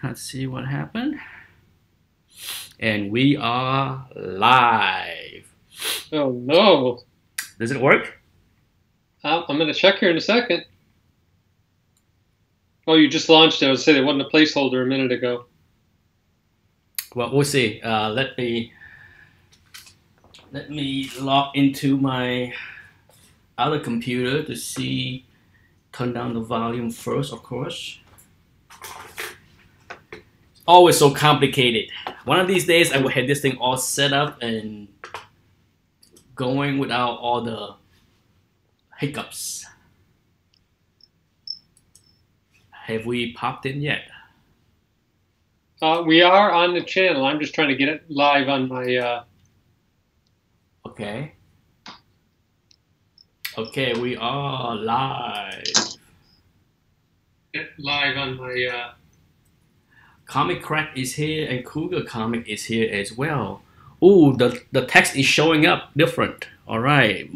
Let's see what happened. And we are live. Oh no. Does it work? I'm going to check here in a second. Oh, you just launched it. I was saying it wasn't a placeholder a minute ago. Well, we'll see. Let me log into my other computer to see. Turn down the volume first, of course. Always so complicated. One of these days, I will have this thing all set up and going without all the hiccups. Have we popped in yet? We are on the channel. I'm just trying to get it live on my... Okay. Okay, we are live. Live on my... Comic Crack is here and Cougar Comic is here as well. Ooh, the text is showing up different. All right.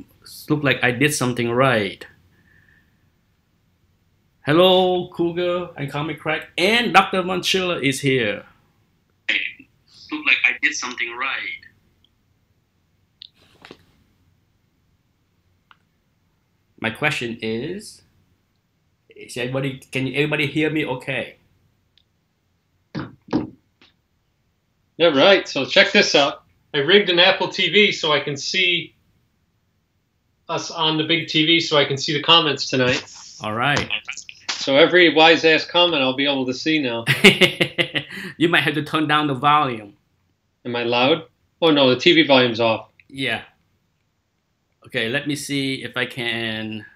Look like I did something right. Hello, Cougar and Comic Crack, and Dr. Manchilla is here. Look like I did something right. My question is everybody, can everybody hear me okay? Yeah, right. So check this out. I rigged an Apple TV so I can see us on the big TV so I can see the comments tonight. All right. So every wise-ass comment I'll be able to see now. You might have to turn down the volume. Am I loud? Oh, no, the TV volume's off. Yeah. Okay, let me see if I can...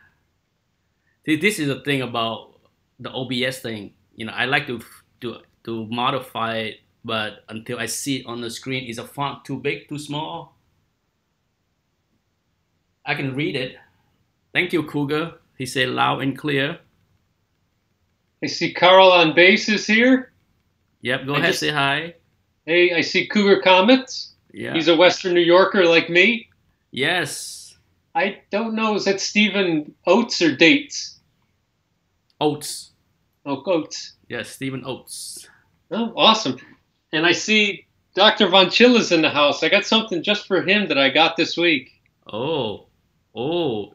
See, this is the thing about the OBS thing. You know, I like to modify it, but until I see it on the screen, is a font too big, too small? I can read it. Thank you, Cougar. He said loud and clear. I see Carl on bases here. Yep, go ahead, say hi. Hey, I see Cougar Comets. Yeah. He's a Western New Yorker like me. Yes. I don't know, is that Stephen Oates or Dates? Oates. Oh, Oates. Yes, Stephen Oates. Oh, awesome. And I see Dr. Von Chilla's in the house. I got something just for him that I got this week. Oh. Oh.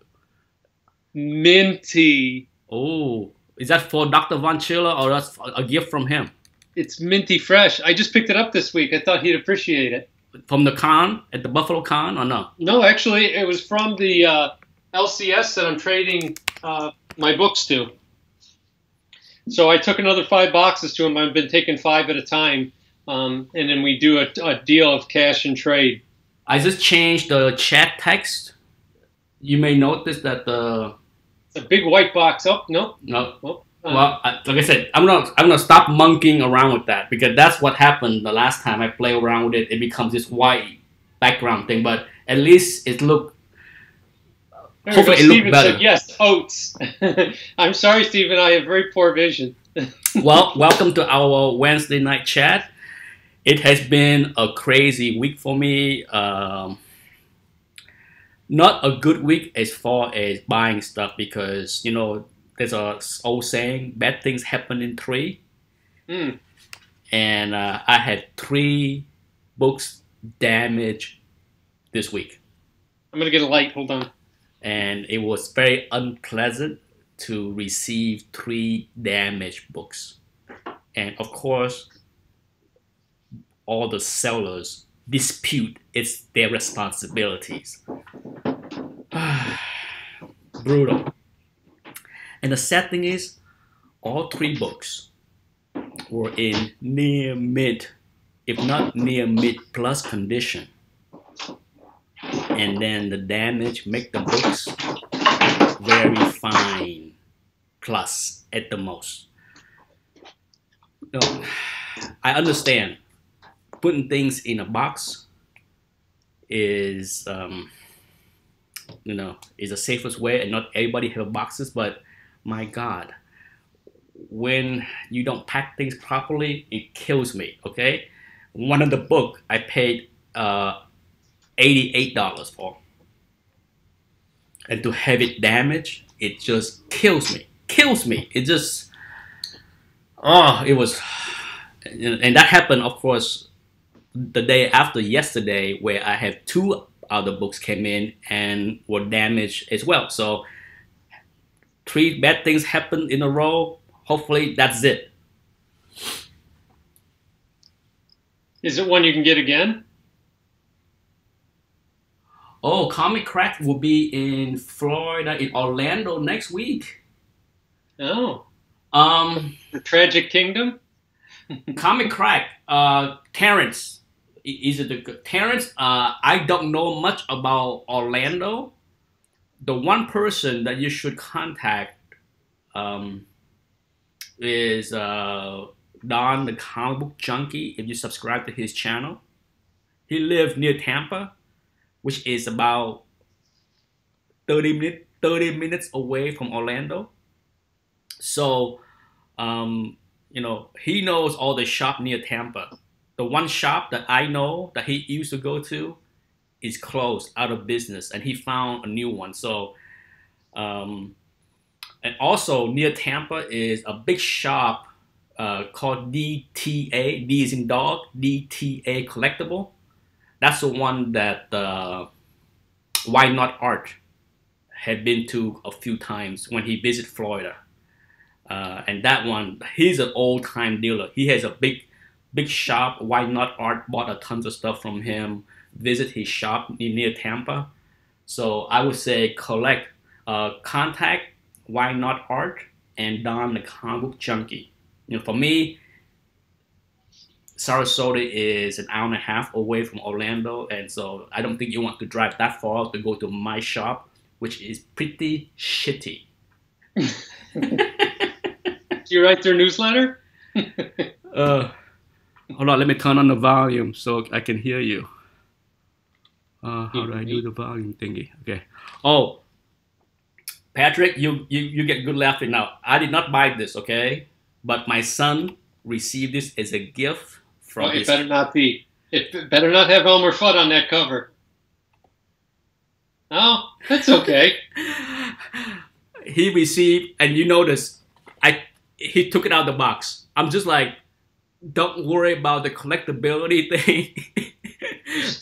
Minty. Oh. Is that for Dr. Von Chilla or that's a gift from him? It's minty fresh. I just picked it up this week. I thought he'd appreciate it. From the con, at the Buffalo Con, or no? No, actually, it was from the LCS that I'm trading my books to. So I took another 5 boxes to him. I've been taking 5 at a time. And then we do a deal of cash and trade. I just changed the chat text. You may notice that the... It's a big white box. Oh, no. No. Oh, well, like I said, I'm gonna stop monkeying around with that because that's what happened the last time I play around with it. It becomes this white background thing, but at least it looked. Hopefully, it looked better. Said, yes, oats. I'm sorry, Stephen. I have very poor vision. Well, welcome to our Wednesday night chat. It has been a crazy week for me. Not a good week as far as buying stuff because, you know, there's a old saying, bad things happen in 3. Mm. And I had 3 books damaged this week. I'm going to get a light. Hold on. And it was very unpleasant to receive 3 damaged books. And of course, all the sellers dispute it's their responsibilities. Brutal. And the sad thing is, all 3 books were in near mid, if not near mid plus condition. And then the damage make the books very fine plus at the most. No, I understand putting things in a box is you know, is the safest way, and not everybody have boxes, but my God, when you don't pack things properly, it kills me, okay? One of the book I paid $88 for. And to have it damaged, it just kills me. It just, oh, it was and that happened, of course, the day after yesterday, where I have two other books came in and were damaged as well. So three bad things happened in a row. Hopefully, that's it. Is it one you can get again? Oh, Comic Crack will be in Florida, in Orlando next week. Oh, Um, the Tragic Kingdom. Comic Crack, Terrence. Is it the Terrence? I don't know much about Orlando. The one person that you should contact um, is Don, the comic book junkie. If you subscribe to his channel, he lives near Tampa, which is about 30 minutes away from Orlando. So, he knows all the shop near Tampa. The one shop that I know that he used to go to is closed, out of business, and he found a new one. So, um, and also near Tampa is a big shop called DTA. D is in dog. DTA Collectible. That's the one that Why Not Art had been to a few times when he visited Florida. And that one, he's an old time dealer. He has a big shop. Why Not Art bought a tons of stuff from him. Visit his shop near Tampa. So I would say contact Why Not Art and Don the comic book junkie. For me, Sarasota is an hour and a half away from Orlando, and so I don't think you want to drive that far to go to my shop, which is pretty shitty. Do you write their newsletter? Hold on, let me turn on the volume so I can hear you. How do I do the volume thingy? Okay. Oh, Patrick, you get good laughing now. I did not buy this, okay? But my son received this as a gift from it better not be. It better not have Elmer Fudd on that cover. Oh, that's okay. He received, and you notice, he took it out of the box. I'm just like, don't worry about the collectability thing.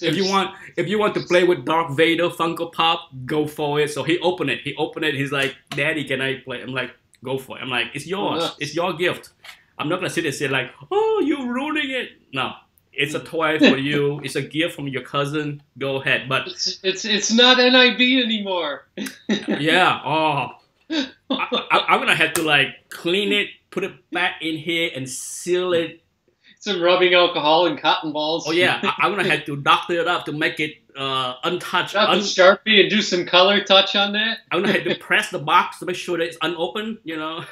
If you want to play with Darth Vader Funko Pop, go for it. So he opened it. He's like, Daddy, can I play? I'm like, go for it. I'm like, it's yours. It's your gift. I'm not gonna sit there and say like, oh, you're ruining it. No, it's a toy for you. It's a gift from your cousin. Go ahead. But it's not NIB anymore. Yeah. Oh, I'm gonna have to like clean it, put it back in here, and seal it. Some rubbing alcohol and cotton balls. Oh yeah, I'm gonna have to doctor it up to make it untouched. Sharpie and do some color touch on that. I'm gonna have to press the box to make sure that it's unopened. Oh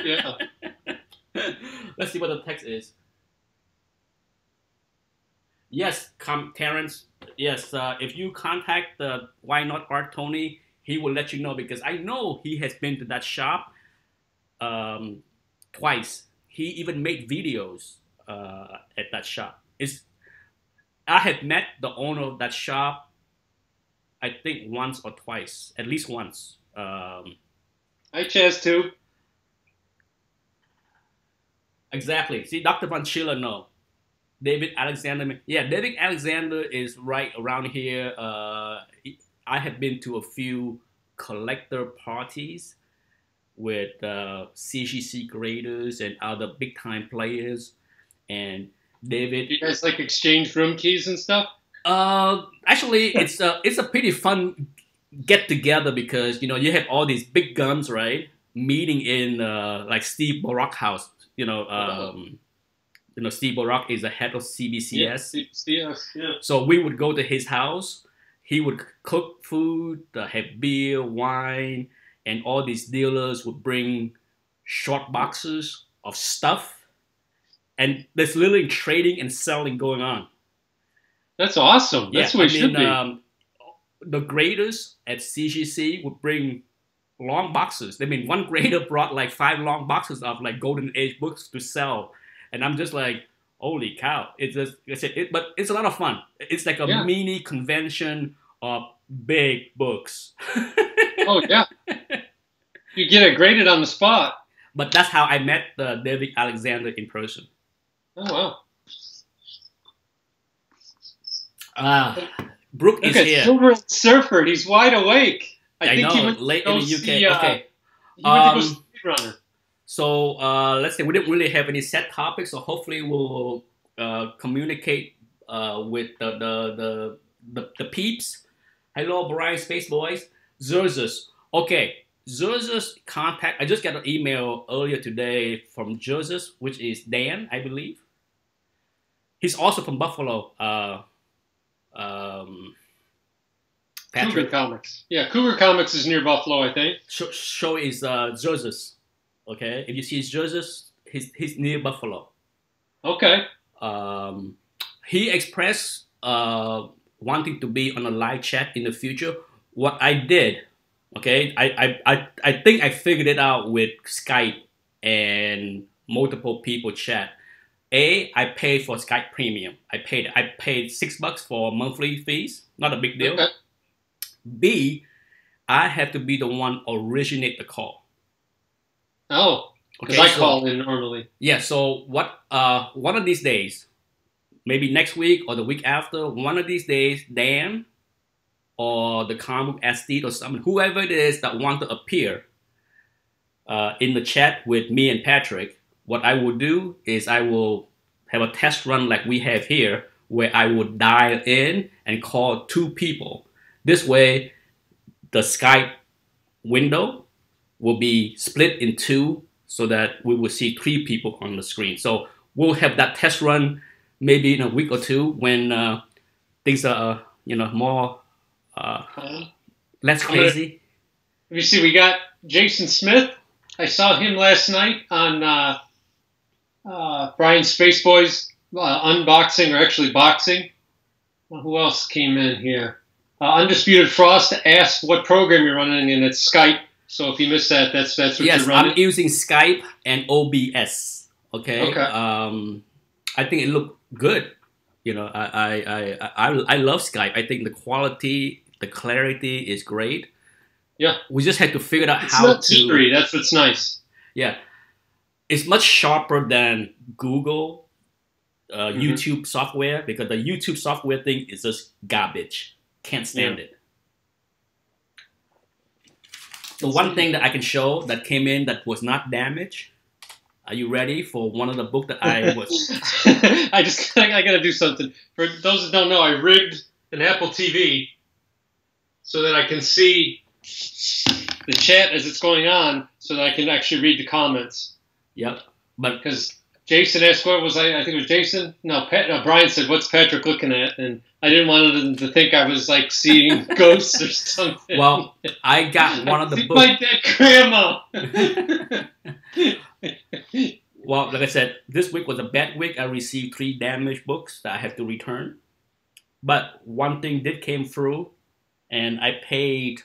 yeah. Let's see what the text is. Yes, Terrence. Yes, if you contact the Why Not Art Tony, he will let you know, because I know he has been to that shop twice. He even made videos at that shop. I had met the owner of that shop, I think once or twice, at least once. Hi, Chaz, too. Exactly. See, Dr. Von Schiller, no. David Alexander. Yeah, David Alexander is right around here. I have been to a few collector parties with CGC creators and other big time players. And David, you guys like exchange room keys and stuff? Actually, it's a pretty fun get together, because you have all these big guns, right? Meeting in like Steve Barock house. Steve Barock is the head of CBCS. Yeah, yeah. So we would go to his house. He would cook food, have beer, wine, and all these dealers would bring short boxes of stuff. And there's literally trading and selling going on. That's awesome. That's what it should be. The graders at CGC would bring long boxes. I mean, one grader brought like 5 long boxes of like Golden Age books to sell. And I'm just like, holy cow. But it's a lot of fun. It's like a mini convention of big books. Oh, yeah. You get it graded on the spot. But that's how I met David Alexander in person. Oh wow. Ah, Brooke Look is at here. Silver Surfer. He's wide awake. I I think he know, went to late in go the see. UK. Okay. He went to go see Um. Blade Runner. So let's say we didn't really have any set topics, so hopefully we'll communicate with the peeps. Hello, Brian Space Boys. Zerzus. Okay, Zerzus contact. I just got an email earlier today from Zerzus, which is Dan, I believe. He's also from Buffalo. Um, Cougar Patrick. Comics. Yeah, Cougar Comics is near Buffalo, I think. Show is Zerzus. Okay, if you see Zerzus, he's near Buffalo. Okay. Um, he expressed wanting to be on a live chat in the future. What I did, okay, I think I figured it out with Skype and multiple people chat. I paid for Skype Premium. I paid $6 for monthly fees. Not a big deal. Okay. B, I have to be the one originate the call. Oh, because Okay, I so call in normally. yeah. So what? One of these days, maybe next week or the week after, one of these days, Dan or the comic SD or someone, whoever it is that want to appear in the chat with me and Patrick, what I will do is I will have a test run like we have here, where I will dial in and call two people. This way, the Skype window will be split in two so that we will see three people on the screen. So we'll have that test run maybe in a week or two when things are more less crazy. Let me see. We got Jason Smith. I saw him last night on Brian Spaceboy's unboxing, or actually boxing. Well, who else came in here? Undisputed Frost asked what program you're running, and it's Skype. So if you missed that, that's what Yes, you're running. I'm using Skype and OBS. Okay. Okay. I think it looked good. I love Skype. I think the quality, the clarity is great. Yeah. We just had to figure out It's how not to. jittery. That's what's nice. Yeah, it's much sharper than Google, Mhm. YouTube software, because the YouTube software thing is just garbage. Can't stand it. The one thing that I can show that came in that was not damaged. Are you ready for one of the book that I was? I gotta do something. For those that don't know, I rigged an Apple TV so that I can see the chat as it's going on, so that I can actually read the comments. Yep. But Because Jason asked, what was I think it was Jason? No, Brian said, what's Patrick looking at? And I didn't want them to think I was like seeing ghosts or something. well, I got one of the See books. my dead grandma. Well, like I said, this week was a bad week. I received 3 damaged books that I have to return. But one thing did came through, and I paid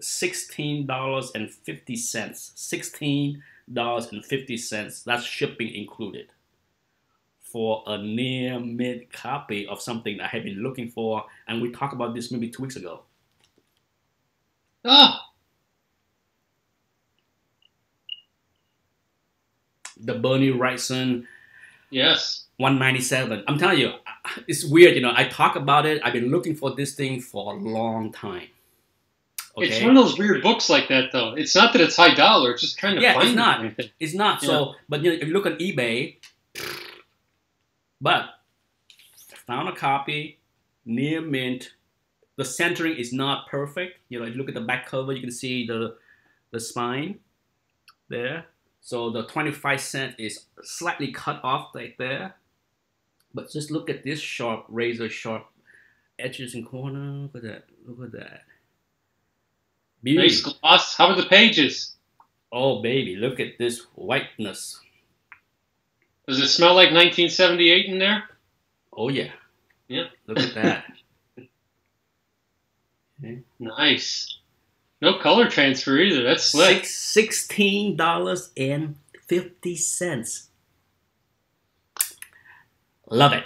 $16.50. $16.50. That's shipping included, for a near mid copy of something I have been looking for, and we talked about this maybe 2 weeks ago. Ah, The Bernie Wrightson yes. 197. I'm telling you, it's weird. I talk about it. I've been looking for this thing for a long time. Okay? It's one of those weird books like that, though. It's not that it's high dollar. It's just trying to find it's not. anything. It's not. Yeah. So, but if you look on eBay, but I found a copy, near mint. The centering is not perfect. If you look at the back cover, you can see the spine there. So the 25 cent is slightly cut off right there. But just look at this sharp, razor sharp edges and corner. Look at that. Look at that. Beauty. Nice gloss. How are the pages? Oh, baby. Look at this whiteness. Does it smell like 1978 in there? Oh, yeah. Yeah. Look at that. Okay. Nice. No color transfer either. That's slick. $16.50. Love it.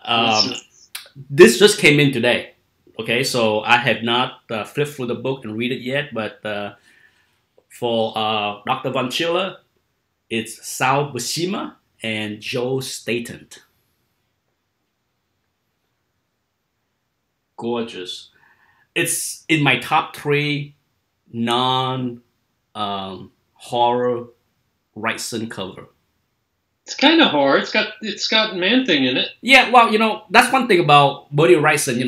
Nice. This just came in today. Okay, so I have not flipped through the book and read it yet, but for Dr. Von Schiller, it's Sao Buscema, and Joe Staton. Gorgeous. It's in my top 3 non horror Wrightson cover. It's kind of horror. It's got Man-Thing in it. Yeah, well, that's one thing about Bernie Wrightson.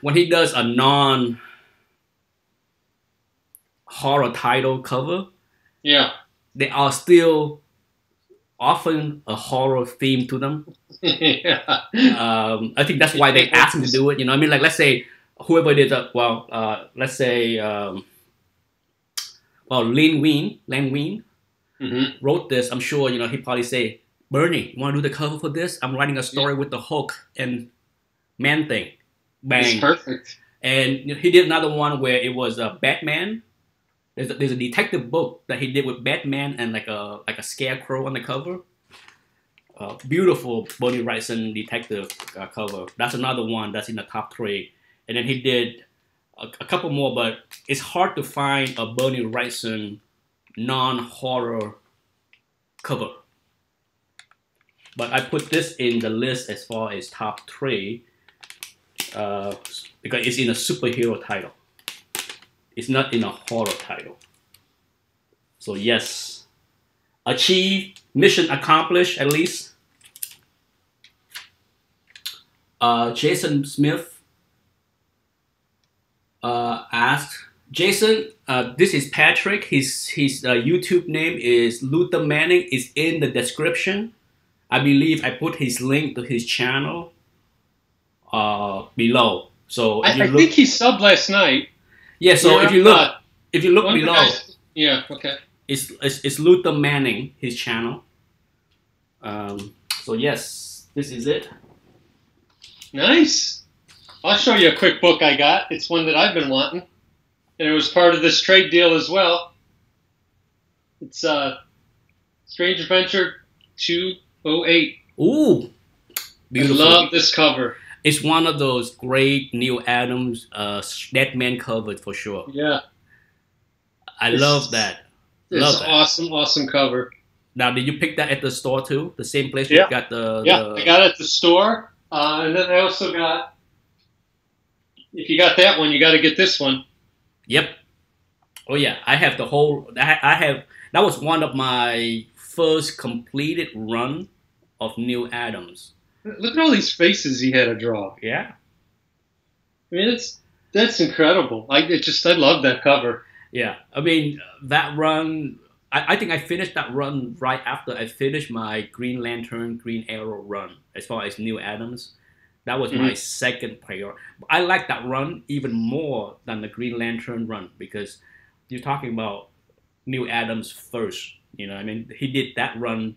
When he does a non horror title cover, yeah, they are still often a horror theme to them. yeah. I think that's why they asked him to do it. I mean, like, let's say whoever did that. Well, let's say Len Wein wrote this. I'm sure he probably say, Bernie, you want to do the cover for this? I'm writing a story with the Hulk and Man-Thing. Bang. It's perfect. And he did another one where it was Batman. There's a detective book that he did with Batman and like a scarecrow on the cover. Beautiful Bernie Wrightson detective cover. That's another one that's in the top 3. And then he did a couple more, but it's hard to find a Bernie Wrightson non-horror cover. But I put this in the list as far as top 3 because it's in a superhero title. It's not in a horror title. So yes, achieved, mission accomplished at least. Jason Smith asked, Jason, this is Patrick. His YouTube name is Luther Manning. It's in the description. I believe I put his link to his channel below. So I think he subbed last night. Yeah, so if you look below, yeah, okay, it's Luther Manning, his channel. So yes, this is it. Nice. I'll show you a quick book I got. It's one that I've been wanting, and it was part of this trade deal as well. It's Strange Adventure 208. Ooh, beautiful. I love this cover. It's one of those great Neil Adams Deadman covers for sure. Yeah. I love that. It's awesome, awesome cover. Now, did you pick that at the store too? The same place you got the... Yeah, I got it at the store. And then I also got... If you got that one, you got to get this one. Yep. Oh, yeah. I have the whole... That was one of my first completed run of Neil Adams. Look at all these faces he had to draw. Yeah. I mean, that's incredible. I love that cover. Yeah. I mean, that run, I think I finished that run right after I finished my Green Lantern, Green Arrow run, as far as Neil Adams. That was my second priority. I like that run even more than the Green Lantern run because you're talking about Neil Adams first. I mean, he did that run.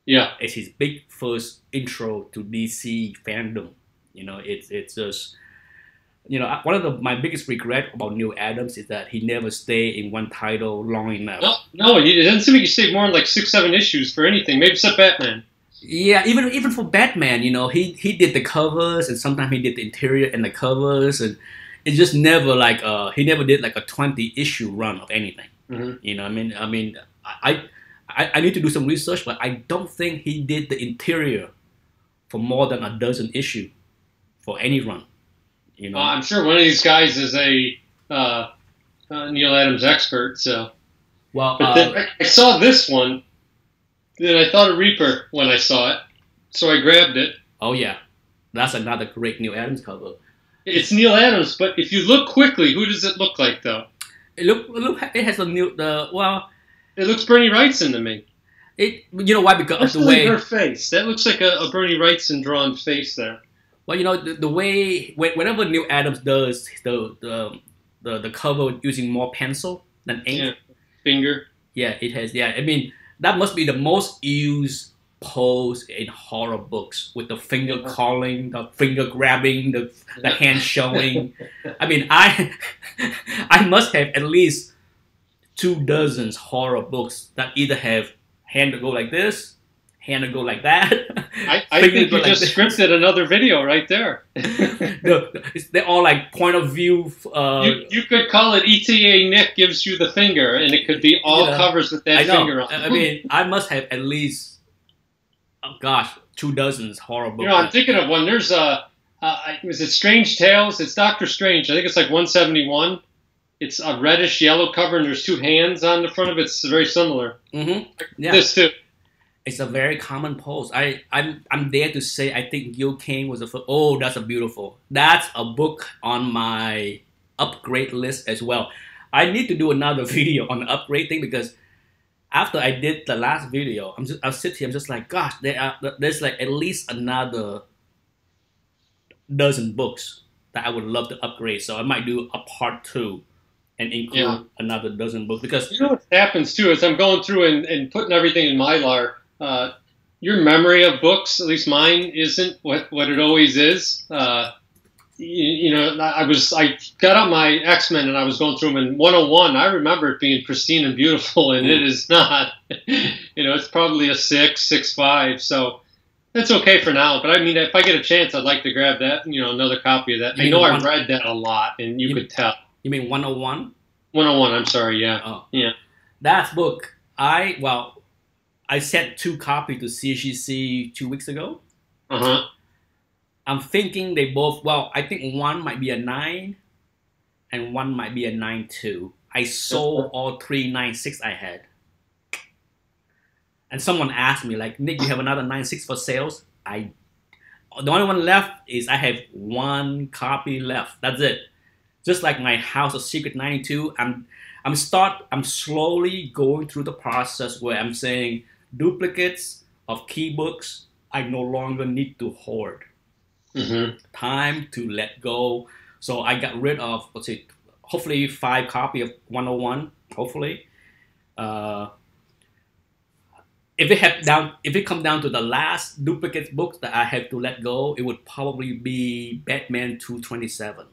Yeah, it's his big first intro to DC fandom. It's just, one of my biggest regret about Neil Adams is that he never stayed in one title long enough. No, it doesn't seem like he stayed more than like 6-7 issues for anything. Maybe except Batman. Yeah, even for Batman, he did the covers and sometimes he did the interior and the covers, and it just never like he never did like a 20-issue run of anything. I mean, I need to do some research, but I don't think he did the interior for more than a dozen issues for any run. I'm sure one of these guys is a Neil Adams expert. So, well, but then I saw this one, then I thought of Reaper when I saw it, so I grabbed it. Oh yeah, that's another great Neil Adams cover. It's Neil Adams, but if you look quickly, who does it look like though? It has It looks Bernie Wrightson to me. You know why? Because of the way her face. That looks like a Bernie Wrightson drawn face there. Well, the way whenever Neil Adams does the cover using more pencil than ink, yeah. Finger. Yeah, it has. Yeah, I mean that must be the most used pose in horror books with the finger calling, the finger grabbing, the hand showing. I mean, I must have at least 24 horror books that either have hand to go like this, hand to go like that. I think you just scripted another video right there. They're all like point of view. You could call it ETA Nick gives you the finger, and it could be all covers with that finger on. I mean, I must have at least oh gosh, 2 dozens horror You book. know, I'm thinking of one. There's was it Strange Tales? It's Doctor Strange. I think it's like 171. It's a reddish yellow cover, and there's two hands on the front of it. It's very similar. Mm-hmm. Yeah, This too. it's a very common pose. I'm there to say I think Gil Kane was the first. Oh, that's a beautiful. That's a book on my upgrade list as well. I need to do another video on the upgrade thing because after I did the last video, I sit here. I'm just like, gosh, there's like at least another dozen books that I would love to upgrade. So I might do a part two and include Yeah. another dozen books because You know what happens too is I'm going through and putting everything in Mylar. Your memory of books, at least mine, isn't what it always is. You know, I got out my X-Men and I was going through them in 101. I remember it being pristine and beautiful, and it is not. You know, it's probably a 6.5. So that's okay for now. But I mean, if I get a chance, I'd like to grab that. You know, another copy of that. You I know mean I one- read that a lot, and you could tell. you mean 101? 101. I'm sorry. Yeah. Oh, Yeah. that book. I sent 2 copies to CGC 2 weeks ago. Uh-huh. I'm thinking they both. Well, I think one might be a 9, and one might be a 9.2. I sold all 3 9.6 I had. And someone asked me, like, Nick, you have another 9.6 for sales? The only one left is I have 1 copy left. That's it. Just like my House of Secret 92, I'm slowly going through the process where I'm saying duplicates of key books I no longer need to hoard. Mm-hmm. Time to let go. So I got rid of, let's say, hopefully 5 copy of 101. Hopefully, if it come down to the last duplicate books that I have to let go, it would probably be Batman 227.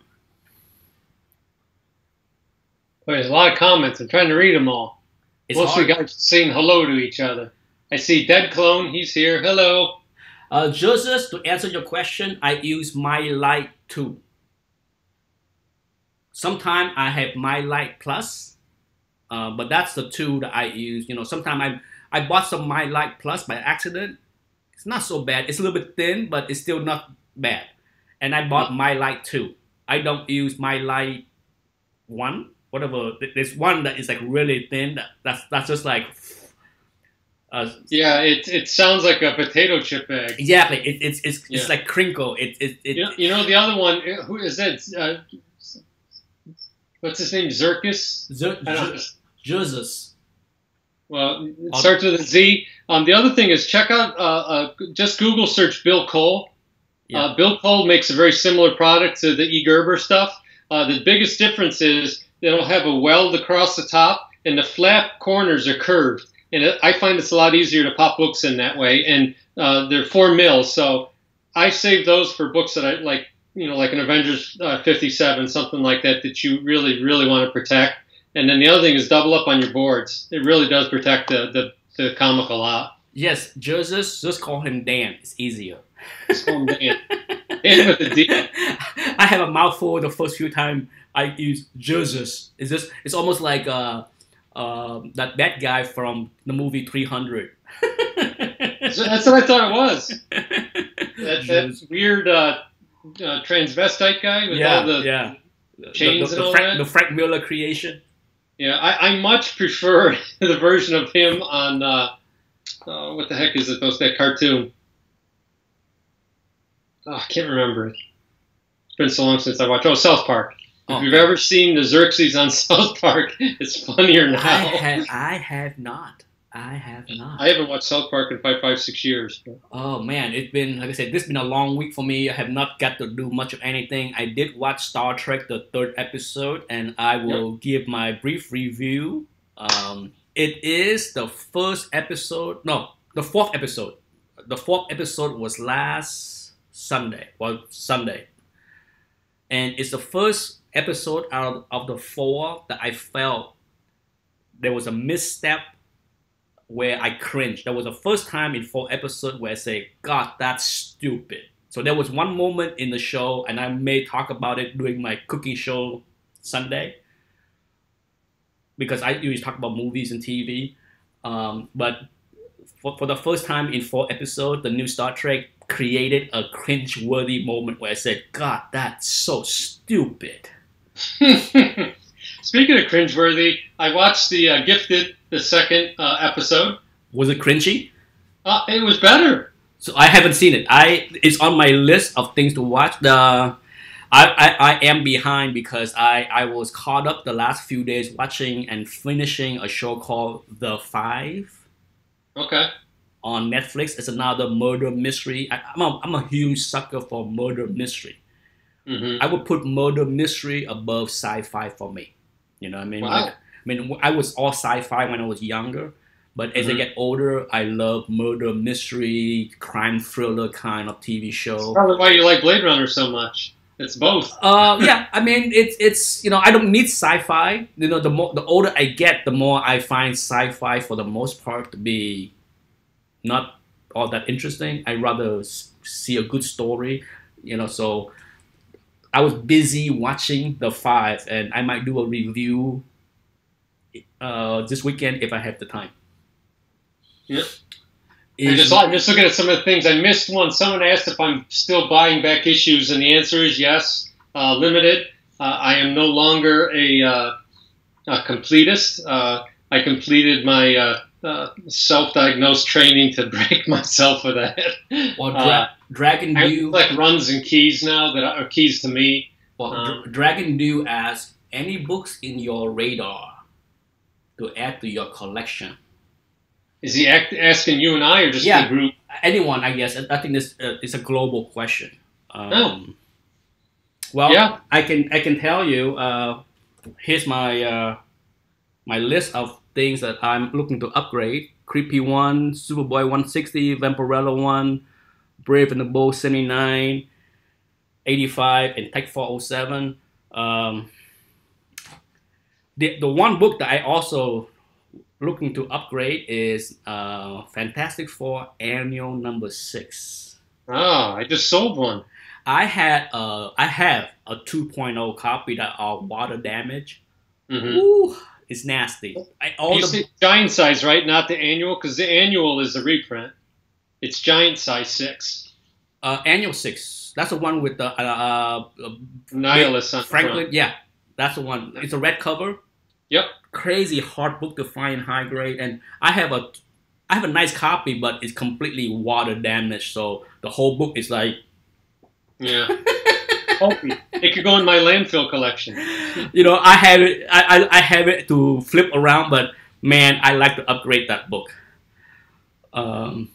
Boy, there's a lot of comments. I'm trying to read them all. It's Mostly hard. guys saying hello to each other. I see Dead Clone. He's here. Hello. Joseph, to answer your question, I use My Light 2. Sometimes I have My Light Plus, but that's the 2 that I use. You know, sometimes I bought some My Light Plus by accident. It's not so bad. It's a little bit thin, but it's still not bad. And I bought My Light 2. I don't use My Light 1. Whatever. There's one that is like really thin. That's just like. Yeah, it sounds like a potato chip bag. Exactly. It's like crinkle. You know the other one. Who is that? What's his name? Zirkus. Jesus. Well, it starts with a Z. The other thing is check out. Just Google search Bill Cole. Yeah. Bill Cole makes a very similar product to the E. Gerber stuff. The biggest difference is it'll have a weld across the top, and the flap corners are curved. And I find it's a lot easier to pop books in that way. And they're 4 mils, so I save those for books that I like. You know, like an Avengers 57, something like that, that you really, really want to protect. And then the other thing is double up on your boards. It really does protect the comic a lot. Yes, just call him Dan. It's easier. Just call him Dan. Dan with the D. I have a mouthful the first few times I use Jesus. It's almost like that guy from the movie 300. That's what I thought it was. That weird transvestite guy with all the chains and all that. The Frank Miller creation. Yeah, I much prefer the version of him on what the heck is it? That cartoon. Oh, I can't remember it. It's been so long since I watched. Oh, South Park. If you've ever seen the Xerxes on South Park, it's funnier now. I have not. I haven't watched South Park in 5, 6 years. Oh man, it's been, like I said, this has been a long week for me. I have not got to do much of anything. I did watch Star Trek, the 3rd episode, and I will give my brief review. It is the first episode. No, the 4th episode. The 4th episode was last Sunday. Well, Sunday. And it's the first episode out of the 4 that I felt there was a misstep where I cringed. That was the first time in 4 episodes where I say, God, that's stupid. So there was one moment in the show, and I may talk about it during my cooking show Sunday, because I usually talk about movies and TV. But for the first time in 4 episodes, the new Star Trek created a cringe-worthy moment where I said, God, that's so stupid. Speaking of cringeworthy, I watched the Gifted, the second episode. Was it cringy? It was better. So I haven't seen it. It's on my list of things to watch. I am behind because I was caught up the last few days watching and finishing a show called The Five. Okay. On Netflix. It's another murder mystery. I'm a huge sucker for murder mystery. Mm-hmm. I would put murder mystery above sci-fi for me. You know what I mean? Wow. I was all sci-fi when I was younger, but as I get older, I love murder mystery, crime thriller kind of TV show. That's probably why you like Blade Runner so much. It's both. Yeah, I mean it's I don't need sci-fi. The older I get, the more I find sci-fi for the most part to be not all that interesting. I rather see a good story. So I was busy watching The Five, and I might do a review this weekend if I have the time. Yeah. I'm just looking at some of the things. I missed one. Someone asked if I'm still buying back issues, and the answer is yes. Limited. I am no longer a completist. I completed my self-diagnosed training to break myself of that. Well, Dragon Dew like runs and keys now that are keys to me. Well, Dragon Dew asks, any books in your radar to add to your collection? Is he asking you and I, or just the group? Anyone, I guess. I think this is a global question. Well, yeah. I can tell you. Here's my my list of things that I'm looking to upgrade: Creepy 1, Superboy 160, Vampirella 1, Brave and the Bold 79, 85, and Tech 407. The one book that I also looking to upgrade is Fantastic Four Annual number 6. Oh, I just sold one. I have a 2.0 copy that are water damage. Mm-hmm. Ooh, it's nasty. Giant size, right? Not the annual, because the annual is a reprint. It's giant size 6. Annual 6. That's the one with the Nihilist on Franklin. front. Yeah, that's the one. It's a red cover. Yep. Crazy hard book to find high grade, and I have a nice copy, but it's completely water damaged. So the whole book is like, yeah, it could go in my landfill collection. I have it. I have it to flip around, but man, I like to upgrade that book. I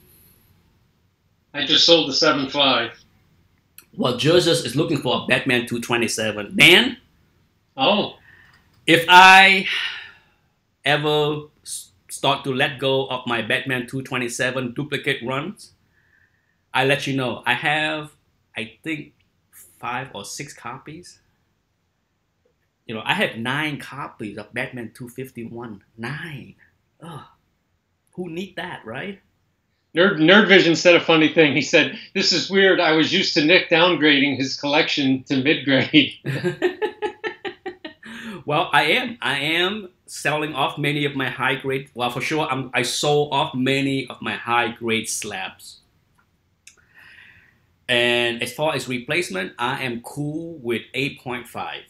just sold the 7.5. Well, Jesus is looking for a Batman 227. Dan? Oh. If I ever start to let go of my Batman 227 duplicate runs, I let you know. I have, I think, 5 or 6 copies. I have 9 copies of Batman 251. 9. Ugh. Who need that, right? Nerd Vision said a funny thing. He said, "This is weird. I was used to Nick downgrading his collection to mid-grade." Well, I am selling off many of my high grade. Well, for sure, I sold off many of my high grade slabs. And as far as replacement, I am cool with 8.5.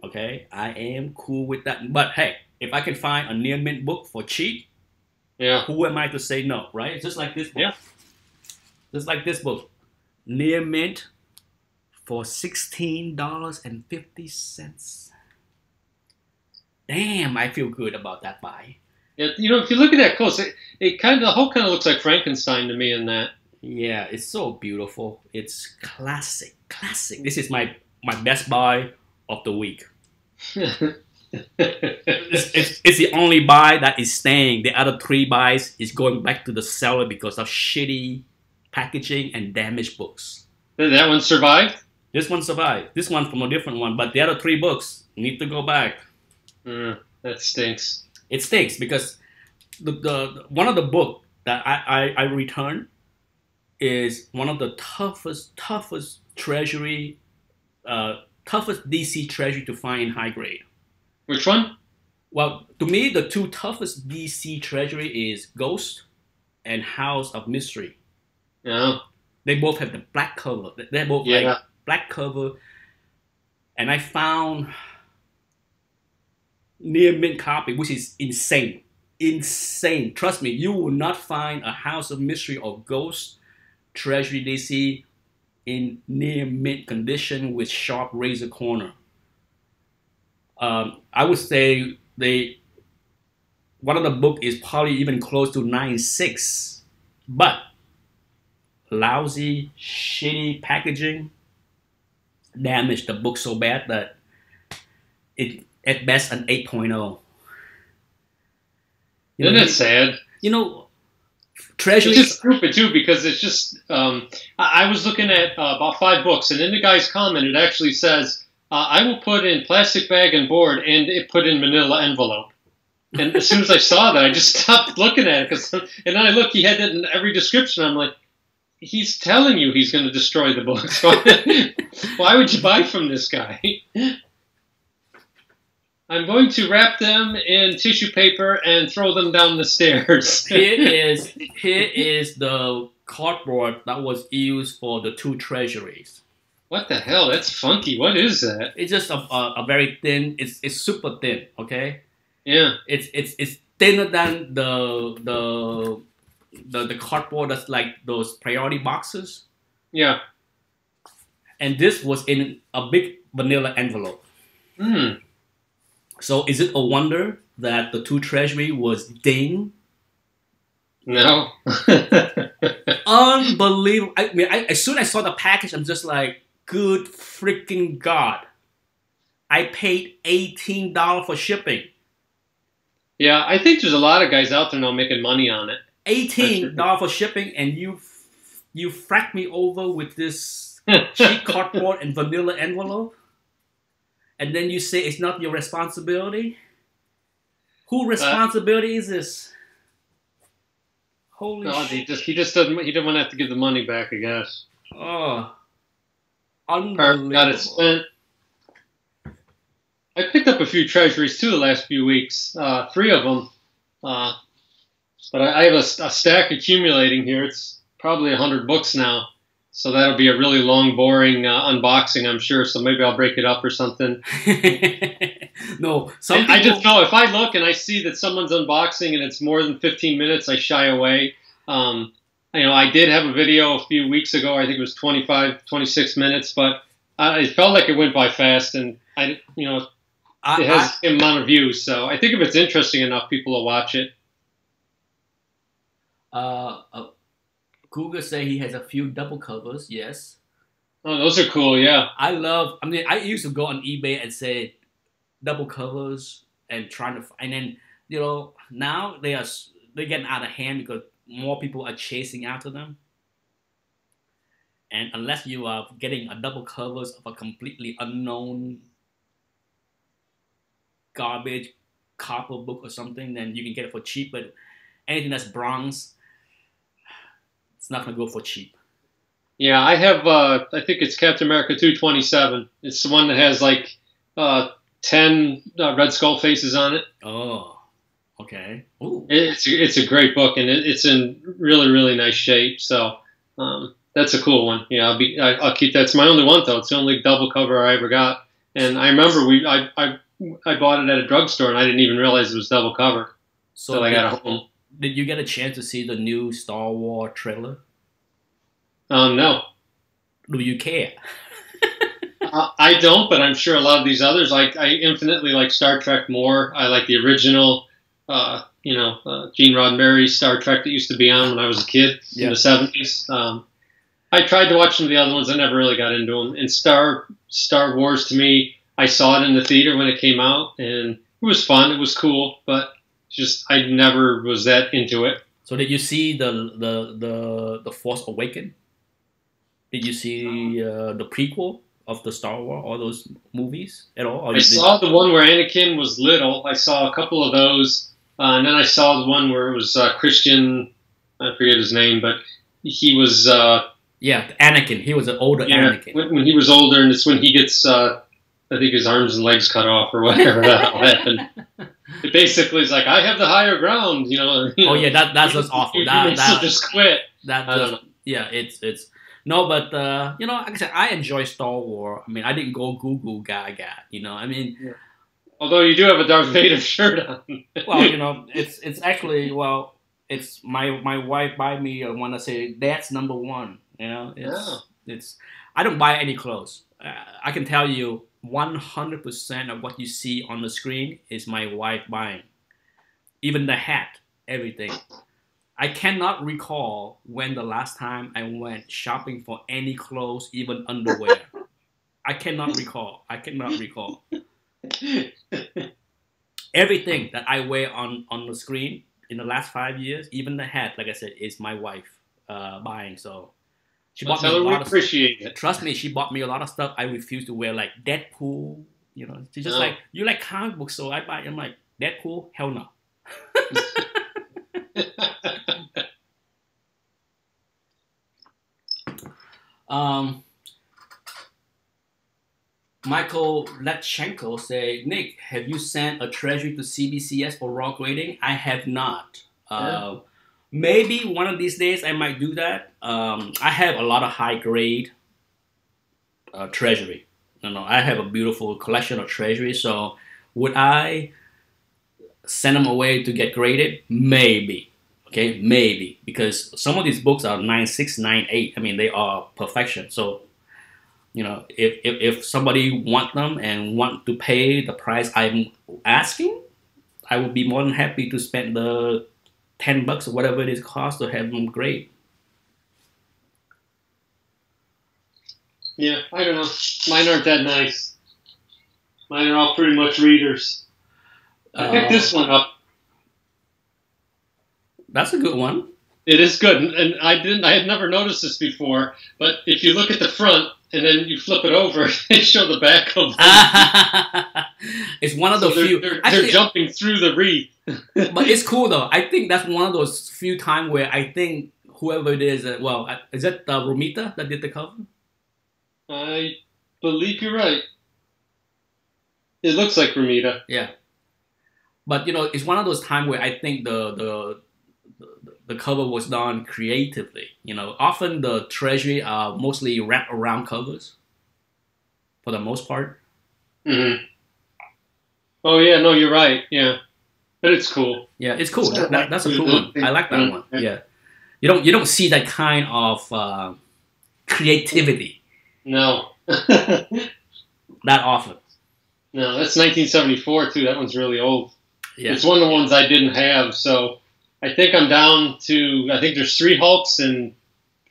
Okay, I am cool with that. But hey, if I can find a near mint book for cheap, yeah, who am I to say no, right? Just like this book. Yeah. Just like this book, near mint for $16.50. Damn, I feel good about that buy. Yeah, if you look at that close, it kind of, the whole kind of looks like Frankenstein to me in that. Yeah, it's so beautiful. It's classic. This is my best buy of the week. It's the only buy that is staying. The other 3 buys is going back to the seller because of shitty packaging and damaged books. That one survived? This one survived. This one from a different one, but the other 3 books need to go back. That stinks. It stinks because the one of the book that I returned is one of the toughest treasury, toughest DC treasury to find in high grade. Which one? Well, to me, the 2 toughest DC treasury is Ghost and House of Mystery. Yeah. They both have the black cover. They're both Yeah. like black cover. And I found near mint copy, which is insane. Insane. Trust me, you will not find a House of Mystery or Ghost Treasury DC in near mint condition with sharp razor corner. I would say one of the book is probably even close to 9.6, but lousy, shitty packaging damaged the book so bad that it at best an 8.0. Isn't it sad? You know, Treasury. It's just stupid too because it's just. I was looking at about 5 books, and in the guy's comment, it actually says, "I will put in plastic bag and board, and it put in Manila envelope." And as soon as I saw that, I just stopped looking at it and then I look. He had it in every description. I'm like, he's telling you he's going to destroy the books. Why would you buy from this guy? I'm going to wrap them in tissue paper and throw them down the stairs. Here is the cardboard that was used for the 2 treasuries. What the hell? That's funky. What is that? It's just a very thin. It's super thin. Okay. Yeah. It's thinner than the cardboard that's like those priority boxes. Yeah. And this was in a big vanilla envelope. Hmm. So is it a wonder that the 2 treasury was ding? No. Unbelievable. I mean, as soon as I saw the package, I'm just like, good freaking God. I paid $18 for shipping. Yeah, I think there's a lot of guys out there now making money on it. $18 for shipping, and you frack me over with this cheap cardboard and vanilla envelope? And then you say it's not your responsibility? Whose responsibility is this? Holy shit. He didn't want to have to give the money back, I guess. Oh. Unbelievable. Got it spent. I picked up a few treasuries too the last few weeks. 3 of them. But I have a stack accumulating here. It's probably 100 books now. So that'll be a really long, boring unboxing, I'm sure. So maybe I'll break it up or something. No, I just know if I look and I see that someone's unboxing and it's more than 15 minutes, I shy away. I did have a video a few weeks ago. I think it was 26 minutes, but it felt like it went by fast, and it has the amount of views. So I think if it's interesting enough, people will watch it. Cougar say he has a few double covers. Yes. Oh, those are cool. Yeah. I used to go on eBay and say double covers and and then now they're getting out of hand because more people are chasing after them. And unless you are getting a double covers of a completely unknown garbage copper book or something, then you can get it for cheap. But anything that's bronze, it's not gonna go for cheap. Yeah, I have. I think it's Captain America 227. It's the one that has like 10 Red Skull faces on it. Oh, okay. Ooh. It's a great book, and it's in really, really nice shape. So that's a cool one. Yeah, I'll keep that. It's my only one though. It's the only double cover I ever got. And I remember I bought it at a drugstore, and I didn't even realize it was double cover. So I got it home. Did you get a chance to see the new Star Wars trailer? No. Do you care? I don't, but I'm sure a lot of these others. I infinitely like Star Trek more. I like the original, Gene Roddenberry's Star Trek that used to be on when I was a kid in the 70s. I tried to watch some of the other ones. I never really got into them. And Star Wars, to me, I saw it in the theater when it came out, and it was fun. It was cool, but just I never was that into it. So did you see the Force Awakens? Did you see the prequel of the Star Wars, all those movies at all? I saw the one where Anakin was little. I saw a couple of those, and then I saw the one where it was Christian. I forget his name, but he was. Anakin. He was an older Anakin. When he was older, and it's when he gets I think his arms and legs cut off or whatever the hell happened. It basically is like, I have the higher ground, you know. Oh yeah, that's just awful. That just quit. That just, yeah, it's no, but you know, like I said, I enjoy Star Wars. I mean, I didn't go Google Gaga, you know. I mean, yeah. Although you do have a Darth Vader shirt on. Well, you know, it's actually, well, it's my wife buy me when I say that's number one. You know, it's I don't buy any clothes. I can tell you 100% of what you see on the screen is my wife buying. Even the hat, everything. I cannot recall when the last time I went shopping for any clothes, even underwear. I cannot recall. Everything that I wear on the screen in the last 5 years, even the hat, like I said, is my wife buying. So she bought me a lot of stuff. Trust me, she bought me a lot of stuff I refuse to wear, like Deadpool. You know, she's just like, you like comic books, so I buy. I'm like, Deadpool? Hell no. Michael Letchenko say, Nick, have you sent a treasury to CBCS for raw grading? I have not. Maybe one of these days I might do that. I have a lot of high grade treasury. You know, I have a beautiful collection of treasury. So would I send them away to get graded? Maybe. Okay, maybe, because some of these books are 9.6, 9.8. I mean, they are perfection. So, you know, if somebody want them and want to pay the price I'm asking, I would be more than happy to spend the $10 or whatever it is cost to have them graded. Yeah, I don't know. Mine aren't that nice. Mine are all pretty much readers. I picked this one up. That's a good one. It is good, and I had never noticed this before. But if you look at the front and then you flip it over, they show the back of them. It's one of the few. They're jumping through the wreath. But it's cool though. I think that's one of those few times where I think whoever it is, is that Romita that did the cover? I believe you're right. It looks like Romita. Yeah. But you know, it's one of those times where I think the cover was done creatively. You know, often the treasury are mostly wrap around covers for the most part. Mm-hmm. Oh yeah, no, you're right. Yeah, but it's cool. Yeah, it's cool. That's a cool one. I like that one. Yeah, you don't see that kind of creativity. No. That often. No, that's 1974 too. That one's really old. Yeah. It's one of the ones I didn't have, so I think I'm down to, I think there's 3 Hulks and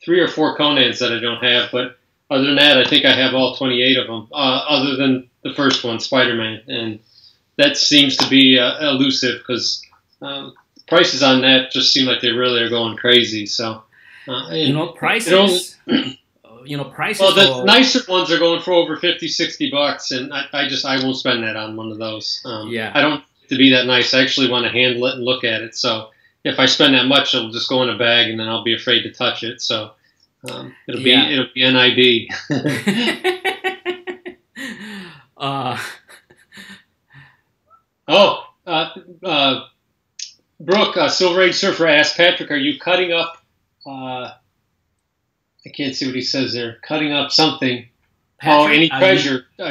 3 or 4 Conans that I don't have, but other than that, I think I have all 28 of them, other than the first one, Spider-Man, and that seems to be elusive because prices on that just seem like they really are going crazy. So, prices. Prices. Well, the nicer ones are going for over $50-$60, and I won't spend that on one of those. I don't want it to be that nice. I actually want to handle it and look at it. So if I spend that much, it'll just go in a bag, and then I'll be afraid to touch it. So it'll be NIB. Brooke, Silver Age Surfer asked Patrick, "Are you cutting up?" I can't see what he says there. Cutting up something. Patrick, any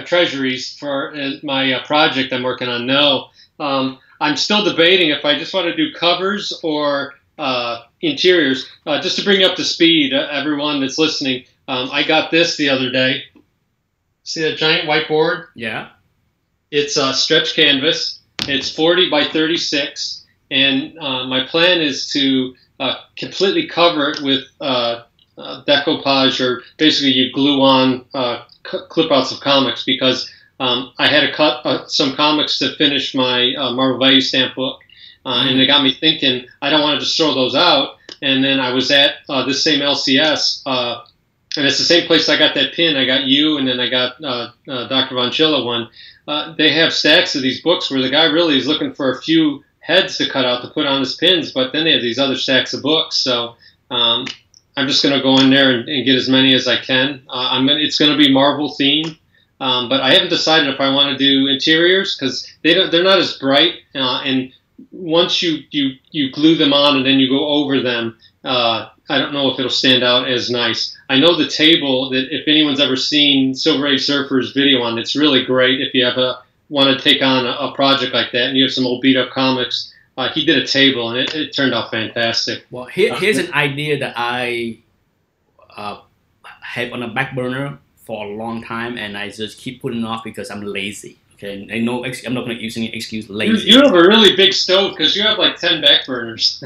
treasuries for my project I'm working on? No. I'm still debating if I just want to do covers or interiors. Just to bring you up to speed, everyone that's listening, I got this the other day. See that giant whiteboard? Yeah. It's a stretch canvas. It's 40 by 36. And my plan is to completely cover it with decoupage, or basically you glue on clip outs of comics, because I had to cut some comics to finish my Marvel Value Stamp book, and it got me thinking I don't want to just throw those out. And then I was at this same LCS, and it's the same place I got that pin. I got you, and then I got Dr. Von Chilla one. They have stacks of these books where the guy really is looking for a few heads to cut out to put on his pins, but then they have these other stacks of books. So I'm just going to go in there and get as many as I can. It's going to be Marvel themed. but I haven't decided if I want to do interiors because they're not as bright, and once you glue them on and then you go over them, I don't know if it'll stand out as nice. I know the table that if anyone's ever seen Silver Age Surfer's video on, it's really great if you want to take on a project like that and you have some old beat up comics. He did a table and it turned out fantastic. Well, here's an idea that I have on a back burner for a long time, and I just keep putting it off because I'm lazy. Okay, I know I'm not going to use any excuse. Lazy. You have a really big stove because you have like 10 back burners.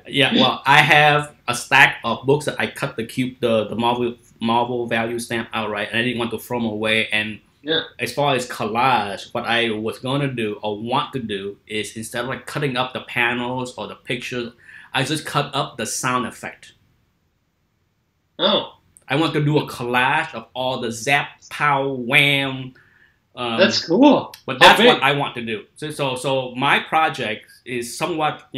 Yeah, well, I have a stack of books that I cut the Marvel value stamp outright, and I didn't want to throw them away. And yeah. As far as collage, what I was going to do or want to do is instead of like cutting up the panels or the pictures, I just cut up the sound effect. Oh. I want to do a collage of all the zap, pow, wham. That's cool. But that's what I want to do. So my project is somewhat,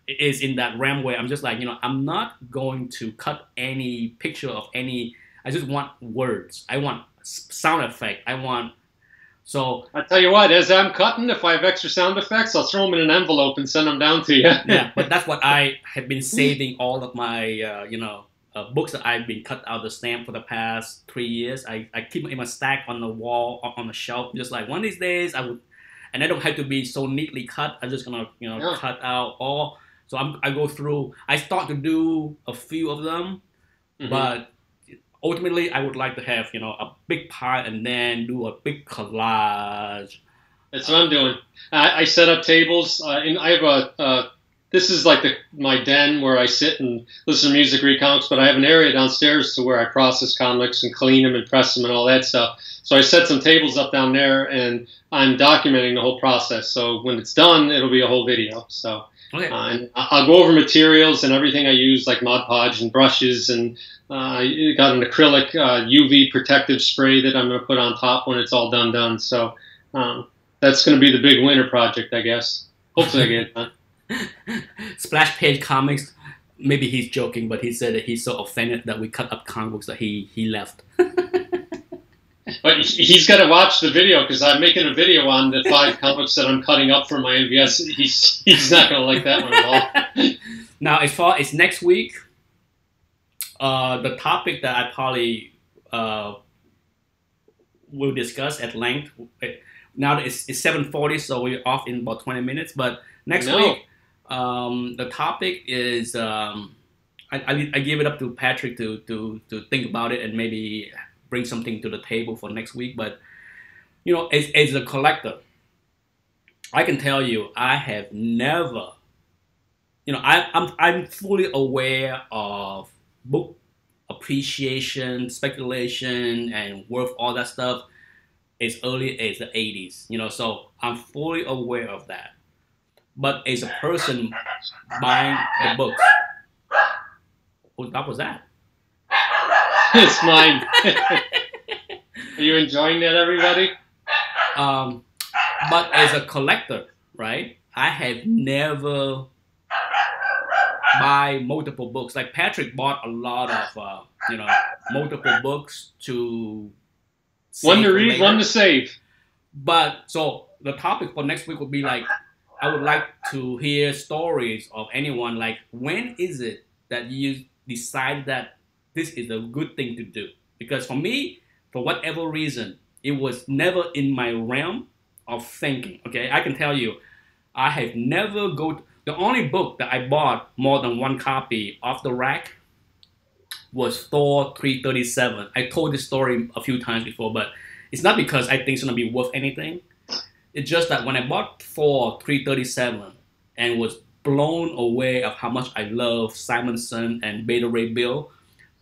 is in that realm where I'm just like, I'm not going to cut any picture of any. I just want words. I want sound effect. So I tell you what, as I'm cutting, if I have extra sound effects, I'll throw them in an envelope and send them down to you. Yeah, but that's what I have been saving all of my, books that I've been cut out of the stamp for the past 3 years. I keep them in my stack on the wall, on the shelf, just like one of these days I would, and I don't have to be so neatly cut. I'm just gonna, cut out all. So I go through. I start to do a few of them, but ultimately I would like to have, a big pile and then do a big collage. That's what I'm doing. I set up tables, and I have this is like my den where I sit and listen to music, read comics, but I have an area downstairs to where I process comics and clean them and press them and all that stuff. So I set some tables up down there, and I'm documenting the whole process. So when it's done, it'll be a whole video. So okay. And I'll go over materials and everything I use, like Mod Podge and brushes, and got an acrylic UV protective spray that I'm going to put on top when it's all done. So that's going to be the big winter project, I guess. Hopefully I get it done. Splash Page Comics, maybe he's joking, but he said that he's so offended that we cut up comic books that he left. But he's got to watch the video because I'm making a video on the 5 comics that I'm cutting up for my MVS. He's not going to like that one at all. Now, as far as next week, the topic that I probably will discuss at length. Now it's 7:40, so we're off in about 20 minutes. But next week, the topic is I give it up to Patrick to think about it and maybe bring something to the table for next week. But as a collector, I can tell you I have never, I'm fully aware of book appreciation, speculation, and worth, all that stuff as early as the 80s. So I'm fully aware of that. But as a person buying the books, what was that? It's mine. Are you enjoying that, everybody? But as a collector, right, I have never buy multiple books. Like Patrick bought a lot of, multiple books to one to read, one to save. But so the topic for next week would be like, I would like to hear stories of anyone. Like, when is it that you decide that this is a good thing to do? Because for me, for whatever reason, it was never in my realm of thinking. Okay, I can tell you, I have never the only book that I bought more than one copy off the rack was Thor 337. I told this story a few times before, but it's not because I think it's going to be worth anything. It's just that when I bought Thor 337 and was blown away of how much I love Simonson and Beta Ray Bill,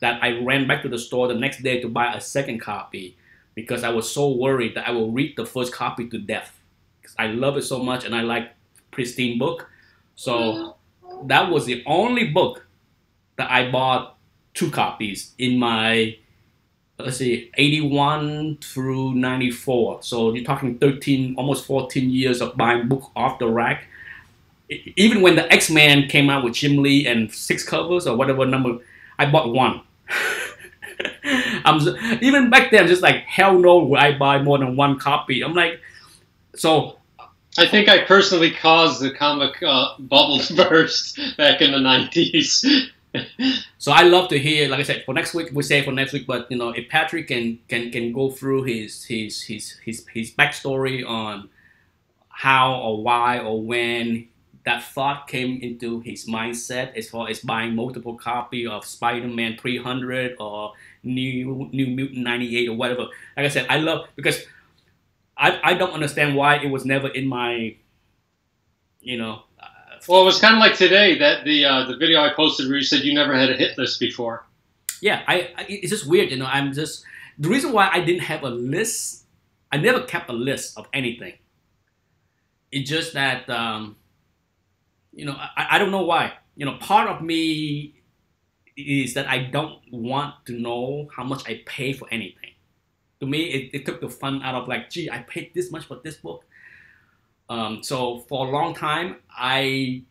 that I ran back to the store the next day to buy a second copy because I was so worried that I will read the first copy to death. Because I love it so much and I like pristine book. So that was the only book that I bought 2 copies in my, 81 through 94. So you're talking 13, almost 14 years of buying book off the rack. Even when the X-Men came out with Jim Lee and 6 covers or whatever number, I bought 1. Even back then, I'm just like, hell no, would I buy more than one copy? I'm like, so. I think I personally caused the comic bubble to burst back in the 90s. So I love to hear, like I said, for next week, we say for next week, but if Patrick can go through his backstory on how or why or when that thought came into his mindset as far as buying multiple copy of Spider-Man 300 or New Mutant 98 or whatever. Like I said, I love, because I don't understand why it was never in my, Well, it was kind of like today, that the video I posted where you said you never had a hit list before. Yeah, it's just weird, I'm just, the reason why I didn't have a list, I never kept a list of anything. It's just that, I don't know why. Part of me is that I don't want to know how much I pay for anything. To me, it took the fun out of like, gee, I paid this much for this book. So for a long time, I